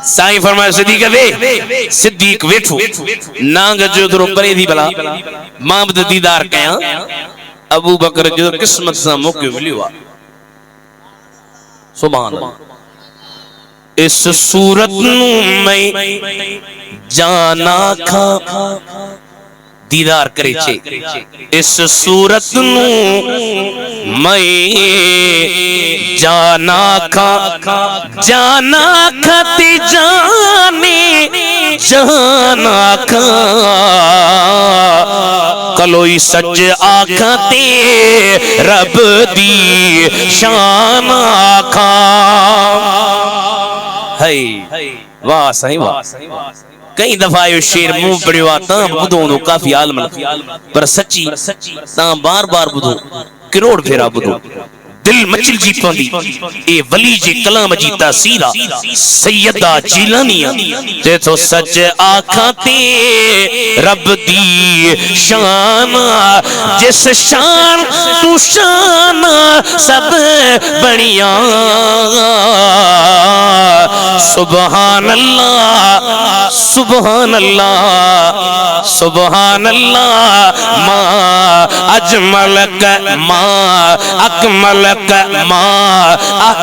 साईं फरमायो सिद्दीक वे सिद्दीक वेठो नांग जो थोरो परे थी भला मां बि दीदार कयां अबू बकर जो किस्मत सां मौक़ो मिलियो आहे सुभान अल्लाह इस सूरत में जाना खा दीदार करे छे इस सूरत मैं जाना खाते जाने जाना खा कलोई सच आखते रब दी शान खा है वाह सही वाह कई दफा यो शेर मुंह पड़ियो आ ता बुधो नो काफी आलम पर सच्ची ता बार बार बुधो करोड़ फेरा बुधो दिल मचिल जी पवंदी ए वली जे कलाम जी तासीर आ सैयदा जीलानिया जे तो सच आखाते रब दी शान जिस शान तू शान सब बढ़िया सुभान अल्लाह सुभान अल्लाह सुभान अल्लाह मा अजमल क मा अकमल क मा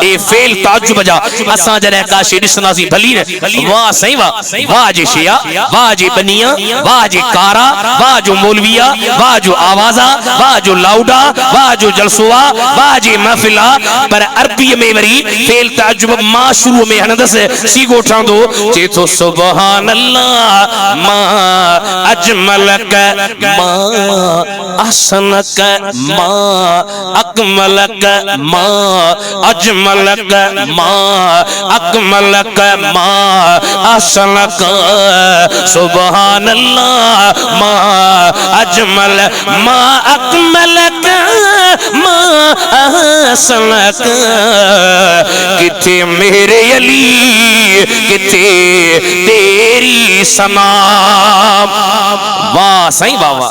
ए फेल ताजुब जा असा जने काशी दिसनासी भली ने वाह सही वाह जे शिया वाह जे बनिया वाह जे कारा वाह जो मौलविया वाह जो आवाजा वाह जो लाउडा वाह जो जलसुआ वाह जे महफिला पर अरबी में वरी फेल ताजुब मा शुरू में हनदस सीगो ठांदो चेतो सुभान अल्लाह मा अजमल क मा अहसन क मा अकमल क मा अजमल क मा अकमल क मा अहसन क सुभान अल्लाह मा अजमल मा अकमल क मा अहसन क किथे मेरे अली किथे तेरी सना वाह सही बाबा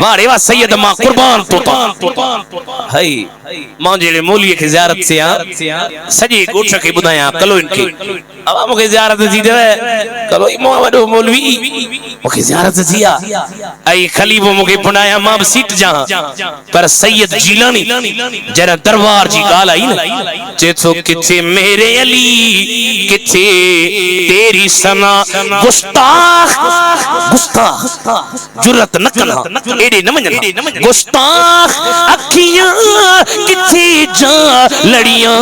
वाह रे वाह सैयद मां कुर्बान तो है मां जेड़े मौलवी के ज़ियारत से आ सजे गोठ के बुधाया कलो इनके अब मुके ज़ियारत थी देवे कलो मो वडो मौलवी मुके ज़ियारत थी आ आई खलीफो मुके पुनाया मां सीट जा पर सैयद जीलानी जरा दरबार जी गाल आई न चेतो किथे मेरे अली किथे तेरी सना गुस्ताख गुस्ताख जुर्रत न करना एडे न मनना गुस्ताख अखियां किथे जा लड़ियां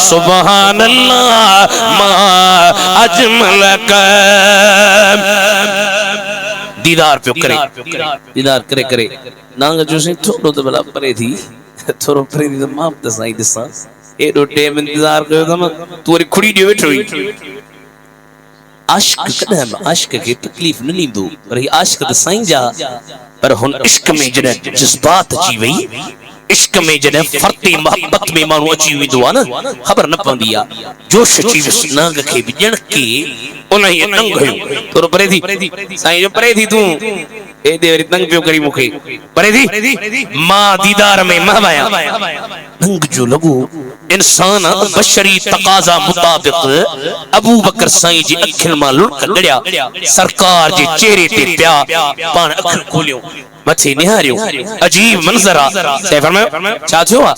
सुभान अल्लाह मा अजमल का दीदार पे करे दीदार करे करे नांग जो से थोड़ो तो भला परे थी थोड़ो परे थी तो माप दसाई दसा एडो टेम इंतजार कयो तम तू री खुड़ी दियो वेठो आशिक कदम आशिक के तकलीफ न लींदो पर ही आशिक त साईं जा पर हुन इश्क में जने जज्बात अची वई इश्क में जने फरते मोहब्बत में मानू अची वेंदो आ न खबर न पवंदी आ जोश अची विस नांग के बिजण के उन ही नंग गयो तोरो परे थी साईं जो परे थी तू ए देवरी तंग पियो करी मुखे परे थी मां दीदार में महवाया नंग जो लगो इंसान बशरी तकाजा मुताबिक अबू बकर साईं जी अखिल मां लुढ़क गड़िया सरकार जे चेहरे ते प्या पान अखर खोलियो मथे निहारियो अजीब मंजर आ से फरमायो छा थियो आ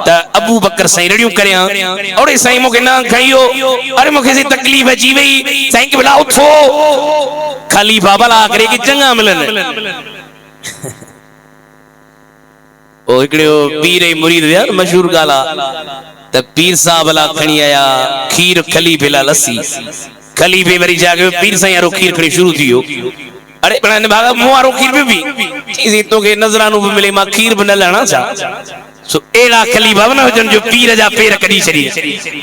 त अबू बकर साईं रड़ियो करया ओड़े साईं मुके ना खइयो अरे मुके से तकलीफ अची वई साईं के बुला उठो खलीफा भला करे कि चंगा मिलन ओ एकड़ो पीर ए मुरीद या मशहूर गाला त पीर साहब ला खणी आया खीर खलीफे ला लस्सी खलीफे वरी जाके पीर साईं रो खीर खणी शुरू थियो अरे बना भागा मुआरो खीर भी चीज़ तो के नजरानू भी मिले मां खीर बना लेना चा सो एड़ा खलीफा न हुजन जो पीर जा पैर कढी छड़ी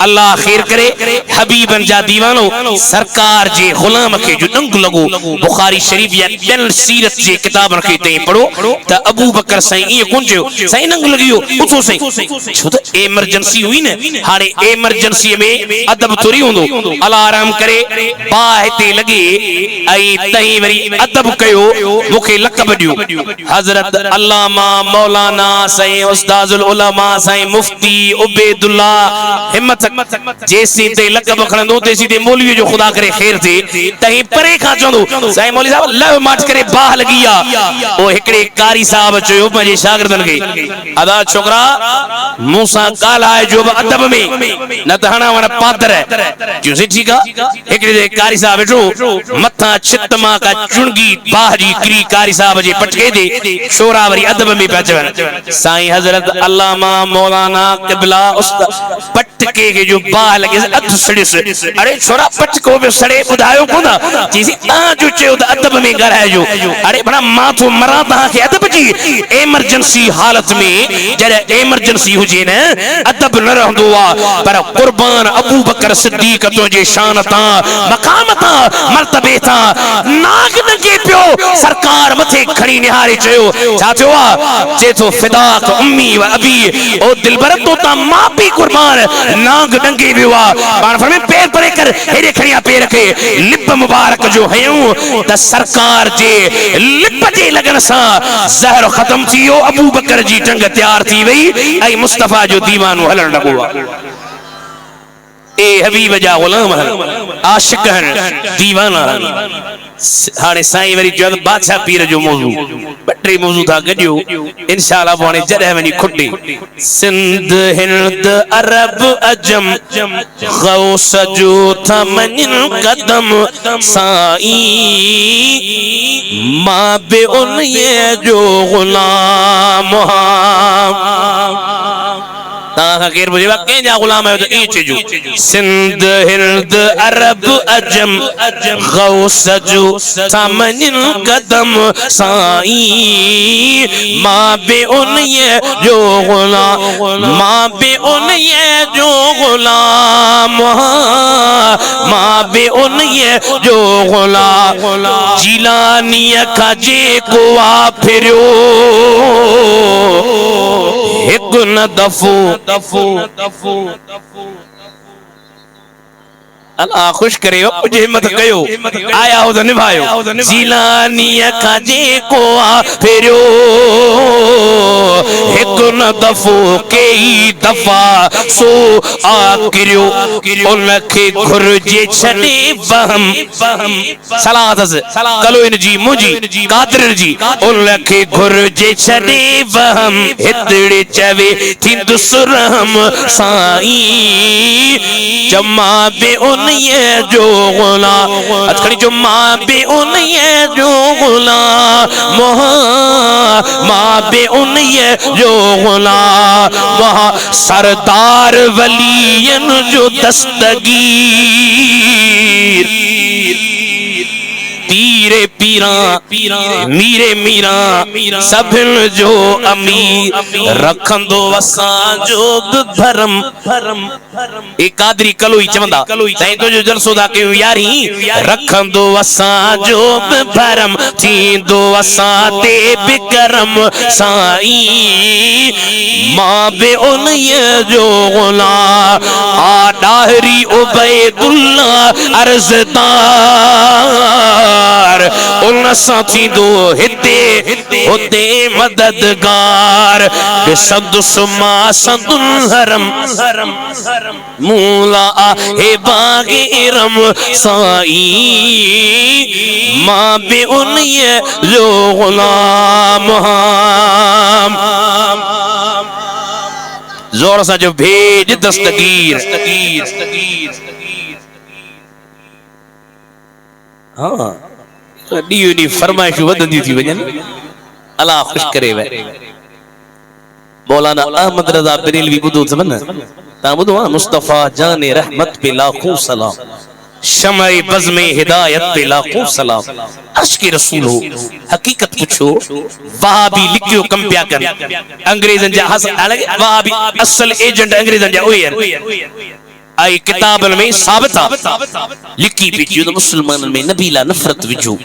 अल्लाह खैर करे हबीबन जा दीवानो सरकार जे गुलाम के जो डंग लगो बुखारी शरीफ या ॿियनि सीरत जे किताबन के तई पढ़ो त अबू बकर साईं ये कोन चयो साईं नंग लगियो उठो साईं छो त एमरजेंसी हुई न हाणे एमरजेंसी में अदब थोड़ी हुंदो अलाराम करे बा हिते लगे आई तई वरी अदब कयो मुखे लक़ब दियो हजरत अल्लामा मौलाना साईं उस्ताद उलमा साईं मुफ्ती उबैदुल्ला हिम्मत जैसी ते लक़ब खणंदो तेसी ते मौलवी जो खुदा करे खैर थे तई परे खा चंदो साईं मौलवी साहब लव माट करे बाह लगिया ओ एकड़े कारी साहब चयो पंजे शागिर्दन के अदा छोकरा मूसा काला है जो अदब में न त हणा वन पादर जो से ठीक है एकड़े कारी साहब बैठो मथा छित मा का चुणगी बाह जी क्री कारी साहब जे पटके दे शोरा वरी अदब में पचवन साईं हजरत अल्लामा मौलाना क़िबला उस्ताद पटके के जो बाह लगे अध सड़िस अरे छोरा पटको में सड़े बुधायो कोना चीसी ता जो चयो त अदब में गराए जो अरे बड़ा माथो मरा ता के अदब जी एमरजेंसी हालत में जरे एमरजेंसी हुजे न अदब न रहंदो आ पर कुर्बान अबू बकर सिद्दीक तो जे शान ता मकाम ता मर्तबे ता नाग नंगे पियो सरकार मथे खड़ी निहारे चयो छा थियो आ जे तो फिदाक उम्मी व अबी ओ दिलबर तो ता मां भी कुर्बान नाग नंगे विवा पाण फरमे पैर परे कर हेरे खड़िया पैर के लिप मुबारक जो हयूं त सरकार जे लिप जे लगन सा जहर खत्म थियो अबू बकर जी टंग तैयार थी वई आई मुस्तफा जो दीवानो हलन लगो ए हबीब जा गुलाम आशिक दीवाना हाने साईं वरी जो बादशाह पीर जो मौजू बटरी मौजू था गडियो इंशाअल्लाह पाने जडे वनी खुटी सिंध हिंद अरब अजम गौस जो था मनिन कदम साईं मां बे उन ये जो गुलाम ता केर बुझे के जा गुलाम है तो ई चीजू सिंध हिंद अरब अजम गौस जो सामनिन कदम साईं मां बे उन ये जो गुलाम मां बे उन ये जो गुलाम मां बे उन ये जो गुलाम जिलानी का जे को आ फिरो एक न दफो अल्लाह खुश करे मुझे हिम्मत कयो आया हो तो निभायो जिलानी का जे को आ फेरो एक न दफो कई दफा सो आ किरो उनके घुरजे छड़े बहम सलात कलो इन जी मुजी कादर जी उनके घुरजे छड़े बहम हितड़े चवे थी दुसरहम साईं जमा बे उन ये जो गुलाम अतखड़ी जो मां बे उन ये जो गुलाम मां बे उन ये जो गुलाम वहाँ सरदार वलियन जो दस्तगीर पीरे पीरा मीरे मीरा सभिन जो अमीर रखंदो असां जो भरम ए कादरी कलोई चवंदा साईं तो जो जलसो दा कयो यारी रखंदो असां जो भरम थींदो असां ते बिकरम साईं मां बे उन ये जो गुलाम आ डाहरी उबैदुल्ला अर्ज़दार उन साथी दो हिते होते मददगार बेसद सुमा सदुल हरम मूला हे बागिरम साईं मां बे उन ये जो गुलाम जोर सा जो भेज दस्तगीर हाँ ॾींहुं ॾींहुं फरमाइशूं वधंदियूं थी वञनि अल्लाह खुश करे वे मौलाना अहमद रज़ा बरेलवी ॿुधो अथव न तव्हां ॿुधो आहे मुस्तफ़ा जान रहमत पे लाखों सलाम शमए बज़ में हिदायत पे लाखों सलाम। अर्श के रसूल हो, हकीकत पुछो, वहाबी लिखियो कम पिया कर अंग्रेजन जा हस वहाबी असल एजेंट अंग्रेजन जा ओयर आई किताबन में साबित लिखी पियो तो मुसलमान में नबीला नफरत विजो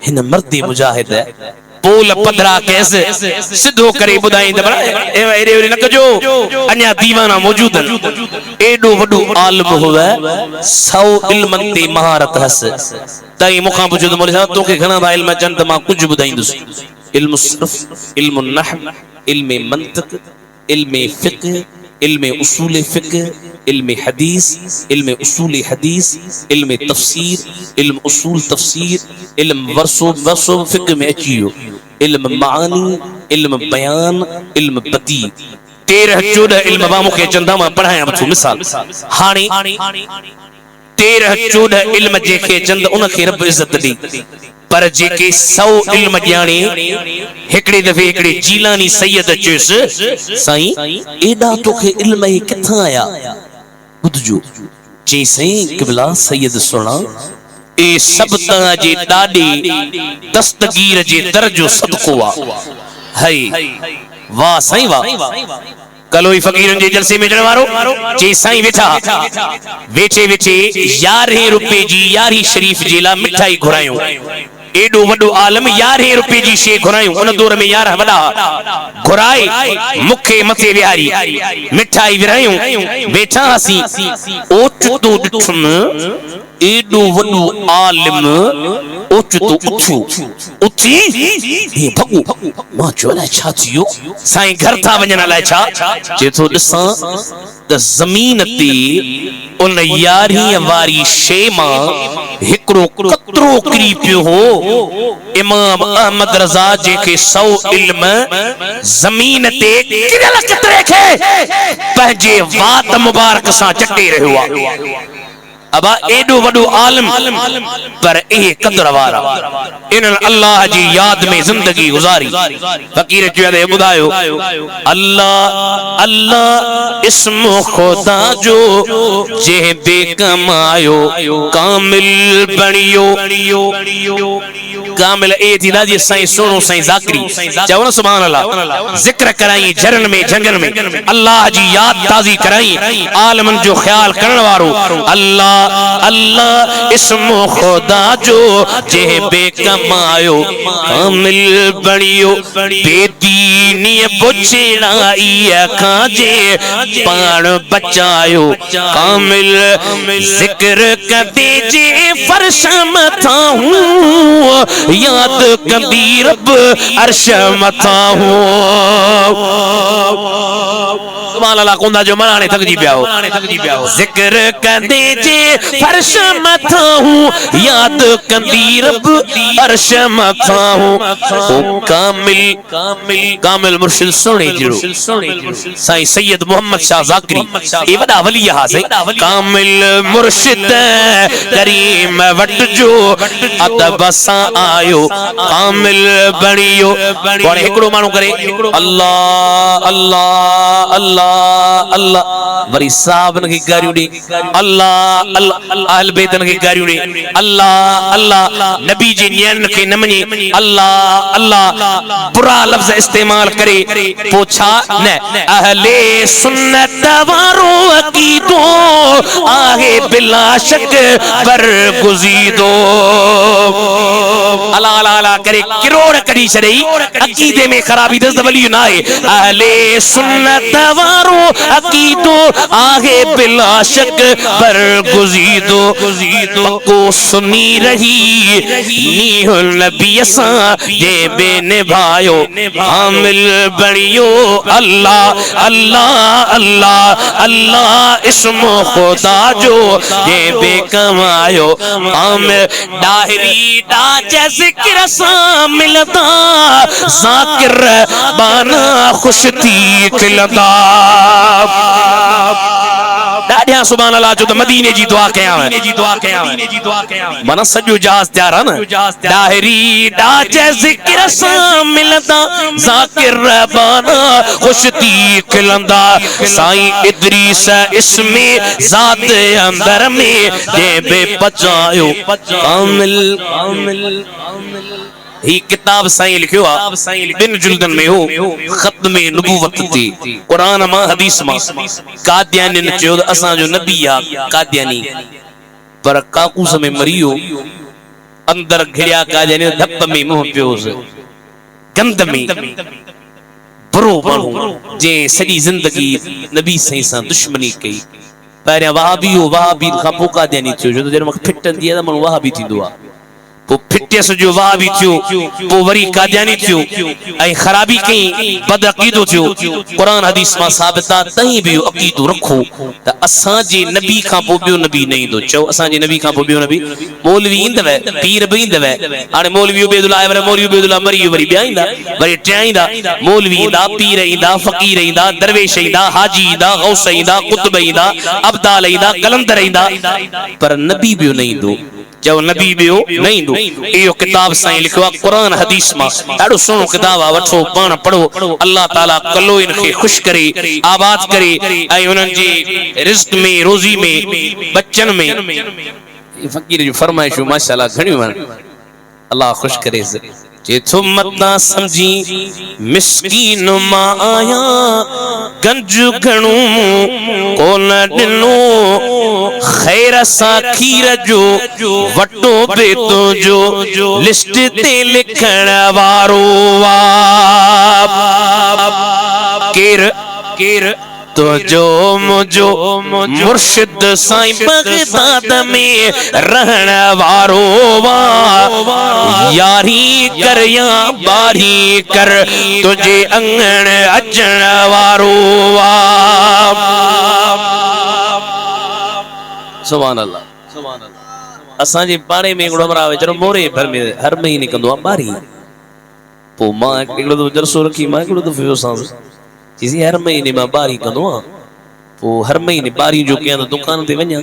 हिन मर्दे मुजाहिद पोल पधरा कैसे सिद्धो करे बुधाई त एड़े एड़े न कजो अन्या दीवाना मौजूद एडो वडो आलिम होवे 100 इल्मन ते महारत हस तई मुखा पुछो तो मोले साहब तोखे घणा बा इल्म चंद मां कुछ बुधाईंदुस इल्म सर्फ इल्म नहव इल्म मंतिक इल्म फिक्ह इल्म उसूल फिक्ह इल्म हदीस इल्म उसूल हदीस इल्म तफसीर इल्म उसूल तफसीर इल्म वर्सो फिक्र में अचियो इल्म मानी इल्म बयान इल्म बदी 13-14 इल्म बा मुखे चंदा मां पढ़ाया बचो मिसाल हानी 13-14 इल्म जेके चंद उन खे रब इज्जत दी पर जेके 100 इल्म जाने हिकड़े दफे हिकड़े जीलानी सैयद चुस साईं एडा तोखे इल्म ही किथा आया बुझो जी सही क़िबला सैयद सुना ए सब ता जे डाडी दस्तगीर जे दर्जो सदको आ है वाह सही वाह कलोई फकीरन जे जलसे में जणवारो जे साईं वेठा वेठे वेठे 11 रुपए जी यारी शरीफ जेला मिठाई घुरायो एडो वडो आलम 11 रुपए जी शे घुरायो उन दौर में 11 वडा घुराए मुखे मथे विहारी मिठाई विरायो वेठा हसी ओचतो दिठम एडो वडो आलिम ओचतो उठो उठी हे भगो मां चोला छा थियो साईं घर था वञण लाइ छा जेतो ॾिसां त ज़मीन ते उन 11 वारी शे मां हिकड़ो कतरो किरी पियो हो इमाम अहमद रज़ा जेके 100 इल्म ज़मीन ते किरल कतरे खे पंहिंजे वात मुबारक सां चटे रहियो आ अबा एडो वडो आलिम पर ए कदर वारा इन अल्लाह जी याद में जिंदगी गुजारी फकीर चवे बुधायो अल्लाह अल्लाह इस्म खुदा जो जे बेकमायो कामिल बणियो कामिल ए थी ना जी साईं सोनो साईं ज़ाकरी चवो न सुभान अल्लाह जिक्र कराई झरन में जंगल में अल्लाह जी याद ताज़ी कराई आलमन जो ख्याल करण वारो अल्लाह अल्लाह इस्म खुदा जो जे बेकमायो कामिल बणियो बेदीनी बुछड़ाई खां जे पाण बचायो कामिल जिक्र कदे जे फर्श मथा हूं याद कंदी रब अर्श मथा हूं सुभान अल्लाह कोंदा जो मनाने थकजी पिया हो जिक्र कंदे जे फर्श मथा हूं याद कंदी रब अर्श मथा हूं ओ कामिल कामिल मुर्शिद सोने जिरो साईं सैयद मोहम्मद शाह ज़ाकरी ए वडा वली हा साईं कामिल मुर्शिद करीम वट जो अदब सां आयो कामिल बणियो और हिकड़ो मानू करे अल्लाह अल्लाह अल्लाह अल्लाह वरी साहबन की गारियों दी अल्लाह अल्लाह अहल बैतन की गारियों दी अल्लाह अल्लाह नबी जी नियन के न मने अल्लाह अल्लाह बुरा लफ्ज इस्तेमाल करे पूछा न अहले सुन्नत वारो अकीदो आगे बिला शक पर गुजीदो अल्लाह अल्लाह करे किरोड़ कड़ी छड़ई अकीदे में खराबी दस वली ना है अहले सुन्नत वारो अकीदो आगे बिला शक पर गुजीदो पक्को सुनी रही नीहुल नबी सा जे बेनिभायो कामिल बणियो अल्लाह अल्लाह अल्लाह अल्लाह इस्म खुदा जो जे बेकमायो कामिल दाहिरी दा जैसे किरसा मिलता ज़ाकिर बाना खुश थी खिलता ॾाढियां सुभान अल्लाह जो त मदीने जी दुआ कयां माना सॼो जहाज़ तैयार आहे न ॾाहिरी ॾाज ज़िक्र सां मिलंदा ज़ाकिर रहबाना ख़ुश थी खिलंदा साईं इदरीस इसमें ज़ात अंदर में जे बे पचायो कामिल ही किताब साईं लिखियो आहे 2 जुल्दन में हो ख़त्म नबूवत थी कुरान मां हदीस मां कादियानिन चयो असांजो नबी आहे कादियानी पर काकूस में मरियो अंदर घिड़िया कादियानी धप में मुंह पियोस गंद में बुरो माण्हू जे सॼी ज़िंदगी नबी साईं सां दुश्मनी कई पहिरियां वहाबी खां पोइ कादियानी थियो छो त जॾहिं मूंखे फिटंदी आहे त माण्हू वहाबी थींदो आहे पोइ फिटियस जो वहाबी थियो पोइ वरी कादियानी थियो ऐं ख़राबी कई बद अक़ीदो थियो क़ुरान हदीस मां साबित आहे तई बि अक़ीदो रखो त असांजे नबी खां पोइ ॿियो नबी न ईंदो चओ असांजे नबी खां पोइ ॿियो नबी मौलवी ईंदव पीर बि ईंदव हाणे मौलवी उबैदुल्लाह मरी वरी ॿिया ईंदा वरी टियां ईंदा मौलवी ईंदा पीर ईंदा फ़क़ीर ईंदा दरवेश ईंदा हाजी ईंदा गौस ईंदा कुतुब ईंदा अब्दाल ईंदा कलंदर ईंदा पर नबी ॿियो न ईंदो जो नबी बियो नहीं दो यो किताब साईं लिखो कुरान हदीस मां ॾाढो सुनो किताब आहे वठो पाण पढ़ो अल्लाह ताला कलो इनखे खुश करे आबाद करे ऐं उन्हनि जे रिज़्क़ में रोज़ी में बच्चन में फ़कीर जो फरमाइशूं माशाअल्लाह घणियूं आहिनि अल्लाह खुश करे जे थो मता समझी मिस्कीन मां आया गंज घणो कोन ॾिनो खैर सां खीर जो वटो बेतो जो लिस्ट ते लिखण वारो केर तो जो मुझो मुर्शिद साईं बगदाद में रहण वारो यारी कर या बारी कर तुझे अंगण अचण वारो सुभान अल्लाह असांजे पाड़े में हिकिड़ो भरा वेचारो मोरे भर में हर महीने कंदो आहे बारी पोइ मां हिकिड़ो दफ़ो जलसो रखी मां हिकिड़ो दफ़ो वियो सां चीज़ी हर महीने मां बारी कंदो आहियां पोइ हर महीने बारी जो कयां त दुकान ते वञा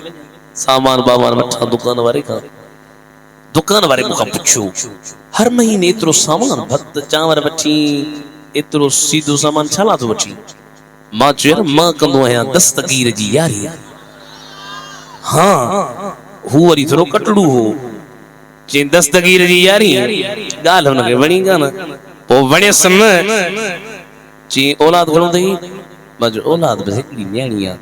सामान बामान वठां दुकान वारे मूंखां पुछियो हर महीने एतिरो सामान भत चांवर वठी एतिरो सीधो सामान छा लाइ थो वठी मां चयो मां कंदो आहियां दस्तगीर जी यारी हाँ हू वरी थोरो कटड़ू हो चई दस्तगीर जी यारी ॻाल्हि हुनखे वणी कान पोइ वणियसि न चई औलाद घणो अथई मां चयो औलाद बसि हिकिड़ी न्याणी आहे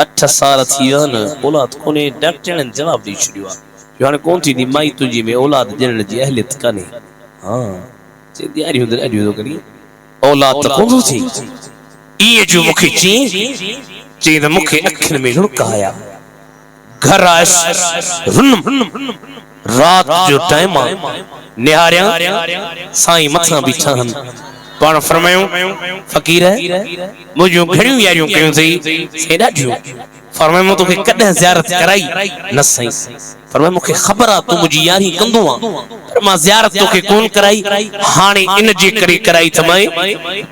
8 साल थी विया न औलाद कोन्हे डॉक्टर ने जवाब ॾेई छॾियो आहे जो हाणे कोन थींदी माई तुंहिंजी में औलाद ॾियण जी अहलियत कान्हे हाँ चई ॾियारियूं त ॾाढियूं थो करी औलाद त कोन थो थिए इहे जो मूंखे चई त मूंखे अखियुनि में लुड़का आया घर आयुसि रात जो टाइम निहारियां साईं मथां बीठा आहिनि पाण फरमायूं फ़कीर मुंहिंजूं घणियूं यारियूं कयूं अथई साईं ॾाढियूं फरमायूं मूं तोखे कॾहिं ज़ियारत कराई न साईं फरमायूं मूंखे ख़बर आहे तूं मुंहिंजी यारी कंदो आहे पर मां ज़ियारत तोखे कोन कराई हाणे इन जे करे कराई थमाए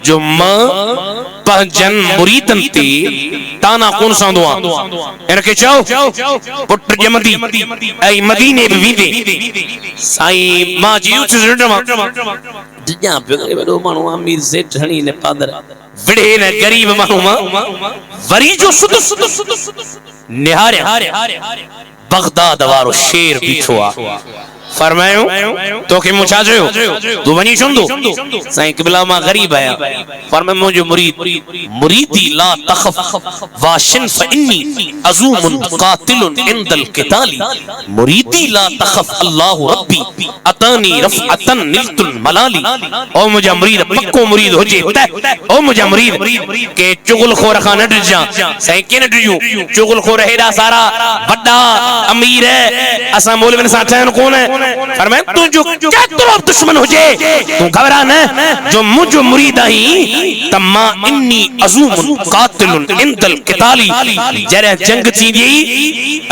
जो मां पंहिंजनि मुरीदनि ते ताना कोन सांदो आहियां इनखे चओ पुट ॼमंदी ऐं मदीने बि वेंदे साईं मां जियो दुनिया वॾो माण्हू अमीर सेठ हणी ने पादर विड़े न गरीब माण्हू मां वरी जो निहारिया बगदाद वारो शेर बीठो आहे फरमायो तोखे मूं छा चयो तूं वञी चवंदो साईं क़िबला मां गरीब आहियां फरमायो मुंहिंजो मुरीदी ला तखफ वाशिन फइन्नी अज़ूमुन क़ातिलुन इंदल क़िताली मुरीदी ला तखफ अल्लाह रब्बी अतानी रफ़अतन निलतुल मलाली ओ मुंहिंजा मुरीद पक्को मुरीद हुजे त ओ मुंहिंजा मुरीद के चुगलखोर खां न ॾिजां साईं कीअं न ॾिजूं चुगलखोर हेॾा सारा वॾा अमीर असां मौलवियुनि सां ठहनि कोन फरमाए तू जो केतिरो दुश्मन हुजे तू घबरा न जो मुझो मुरीद आही तमा इन्नी अज़ूमुन क़ातिलुन इंदल क़िताली जरे जंग थींदी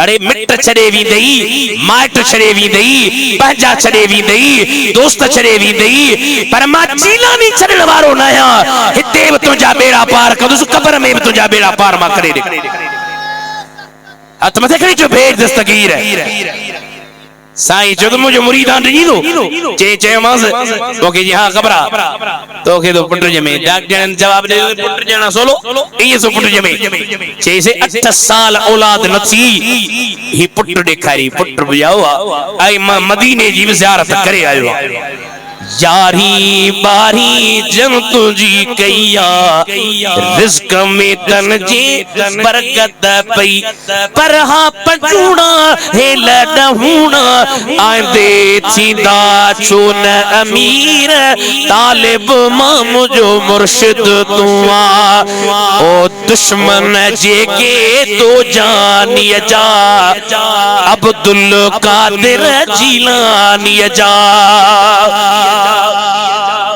अरे मिट छड़े वेंदई माइट छड़े वेंदई पंहिंजा छड़े वेंदई दोस्त छड़े वेंदई पर मां चीलानी छड़ण वारो न आहियां हिते बि तुंहिंजा बेड़ा पार कंदुसि क़बर में बि तुंहिंजा बेड़ा पार मां करे ॾे हथ मथे खणी चो भेज दस्तगीर साईं चो तो मुझे मुरीदान ॾिनी थो चयोमांसि तोखे जी हाँ ख़बर आहे तोखे तो पुट ॼमे डॉक्टर जवाब ॾिनो पुट ॼणा सोलो ईअं सो पुट ॼमे चईसि 8 साल औलाद न थी ही पुट ॾेखारी पुट बि आयो आहे ऐं मां मदीने जी ज़ियारत करे आयो आहियां यारी बारी जन तुझी कैया रिस्क में तन जी बरकत पई पर हा पचूड़ा हे लडहूड़ा आंदे थींदा छो न अमीर तालिब मां मुझो मुर्शिद तू आ ओ दुश्मन जेके तो जानी जा अब्दुल कादिर जीलानी जा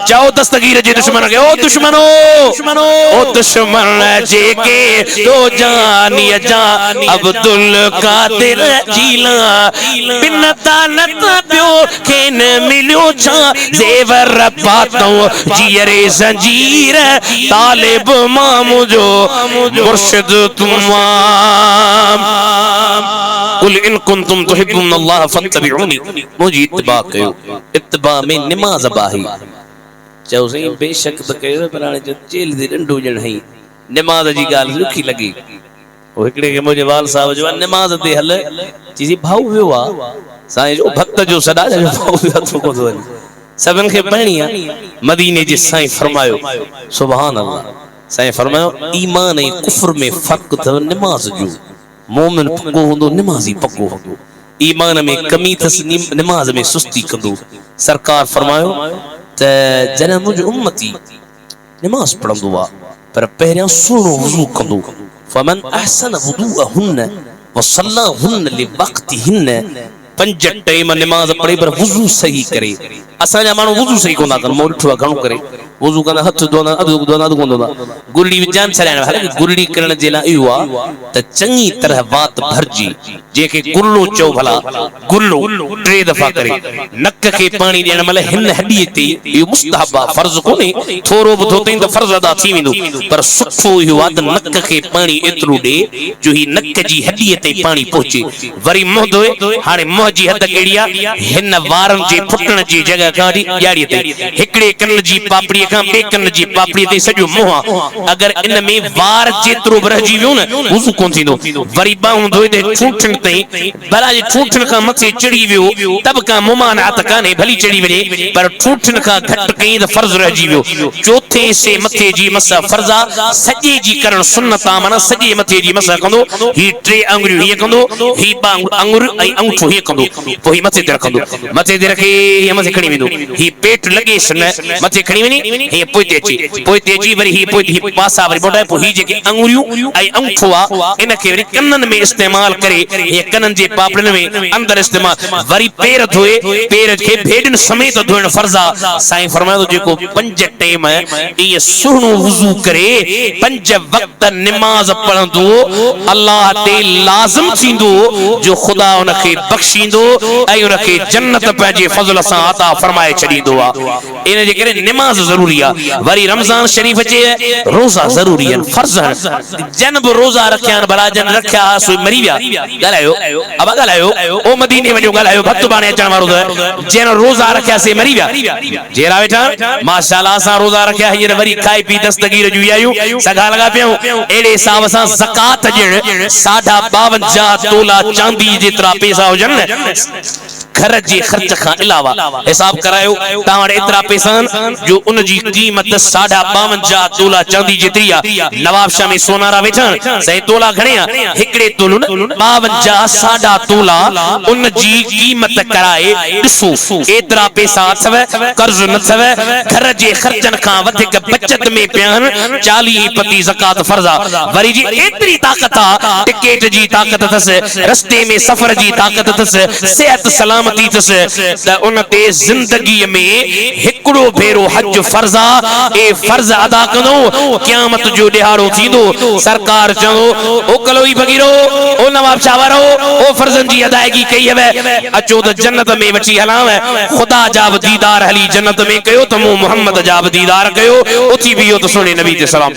जाओ दस्तगीर जे दुश्मन के ओ दुश्मन जेके तो जानी जा अब्दुल कादिर जीला बिन दानत पियो खेन मिलियो छा जेवर पातो जियरे जंजीर तालिब मां मुझो मुर्शिद तुमा कुल इन कुंतुम तुहिब्बुन अल्लाह फत्तबिऊनी मुझी इत्तिबा कयो इत्तिबा में नमाज बाही चओ सही बेशक त कयो पर हाणे जो जेल दे डंडो जण हई नमाज जी गाल दुखी लगी ओ हिकड़े के मुझे वाल साहब जो नमाज ते हल चीजी भाऊ वियो आ साईं जो भक्त जो सदा जो भाऊ वियो तो को वनी सबन के पहणी मदीने जे साईं फरमायो सुभान अल्लाह साईं फरमायो ईमान ए कुफ्र में फर्क त नमाज जो मोमिन पक्को होंदो नमाजी पक्को होंदो ईमान में कमी थस नमाज में सुस्ती कंदो सरकार फरमायो त जन मुझ उम्मती नमाज पढ़ंदो आ पर पहिरियां सुहिणो वज़ू कंदो फमन अहसन वुदूअहुन वसल्लाहुन लिवक्तिहिन 5 टाइम नमाज पढ़े पर वज़ू सही करे असा जा मानो वज़ू सही कोना कर मोठो घणो करे वज़ू कंदा हथ धोना अधु धोना अधु कोना गुरड़ी विजान छराण हाले गुरड़ी करण जे ला इयो आ त चंगी तरह बात भरजी जेके गुल्लो चो भला गुल्लो 3 दफा करे नक के पानी देण मले हिन हड्डी ते इयो मुस्तहबा फर्ज कोने थोरो बि धोते त फर्ज अदा थी विंदो पर सुठो इयो वाद नक के पानी एतरो दे जो ही नक जी हड्डी ते पानी पहुंचे वरी मुंह धोए हाने मुंह जी हद केड़िया हिन वारन जे फुटण जी जगह काडी याड़ी ते हिकड़े कन जी पापड़ी का बे कन जी पापड़ी ते सजो मुंह अगर इन में वार जेतरो बरहजी वियो न वज़ू कोन थींदो वरी बाहु धोए दे ठूठन ते भला जे ठूठन का मथे चढ़ी वियो तब का मुमानात काने भली चढ़ी वने पर ठूठन का घट कई त फर्ज रहजी वियो चौथे से मथे जी मसा फर्जा सजे जी करण सुन्नता माना सजे मथे जी मसा कंदो ही 3 अंगुरियूं ही कंदो ही अंगुर ऐं अंगूठो ही कंदो पोइ ही मथे ते रखंदो मथे ते रखे ही मथे खणी वेंदो ही पेट लगे सन मथे खणी वनी हे पोइते अची वरी ही पोइ ही पासा वरी बोटाए पोइ ही जेके अंगुरियूं ऐं अंगूठो आ इन के वरी कनन में इस्तेमाल करे हे कनन जे पापड़न में अंदर इस्तेमाल वरी पैर धोए पैर के भेडन समेत धोण फर्जा साईं फरमायो जेको 5 टाइम ये सुनो वज़ू करे 5 वक्त नमाज पढ़ंदो अल्लाह ते लाजिम थींदो जो खुदा उन के बख्शींदो ऐं उन के जन्नत पंहिंजे फज़ल सां अता फरमाए छडींदो आ इन जे करे नमाज जरूरी आ वरी रमजान शरीफ जे रोजा जरूरी है फर्ज है जन भी रोजा रखियान भला जन रखया सो मरी विया गलायो अब गलायो ओ मदीने वजो गलायो भक्त बाणे अचण वारो जन रोजा रखया से मरी विया जेरा वेठा माशाअल्लाह सा रोजा रखया हियर वरी खाई पी दस्तगीर जुई आयु सगा लगा पियो एड़े हिसाब सा ज़कात जण 52 तोला चांदी जेतरा पैसा होजन घर जे खर्च का अलावा हिसाब करायो तावड़े इतरा पैसा जो उन जी कीमत 52 तोला चांदी जेतरी आ नवाब शाह में सोनारा वेठा सही तोला घणिया हिकड़े तोलो 52 तोला उन जी कीमत कराए दिसो एतरा पैसा अथव कर्ज न थव घर जे खर्चन का वधिक बचत में पियान 40% ज़कात फर्जा वरी जी एतरी ताकत आ टिकट जी ताकत थस रस्ते में सफर जी ताकत थस सेहत सलामती थस त उन ते जिंदगी में हिकड़ो भेरो हज फर्जा ए फर्ज अदा कंदो क़यामत जो दिहाड़ो थींदो सरकार चंदो ओ कलोई फकीरो ओ नवाब शाह वारो ओ फर्जन जी अदायगी कई है अचो त जन्नत में वठी हलाव खुदा जा दीदार हली जन्नत में कयो त मु मोहम्मद जा दीदार कयो उथी बियो त सुने नबी ते सलाम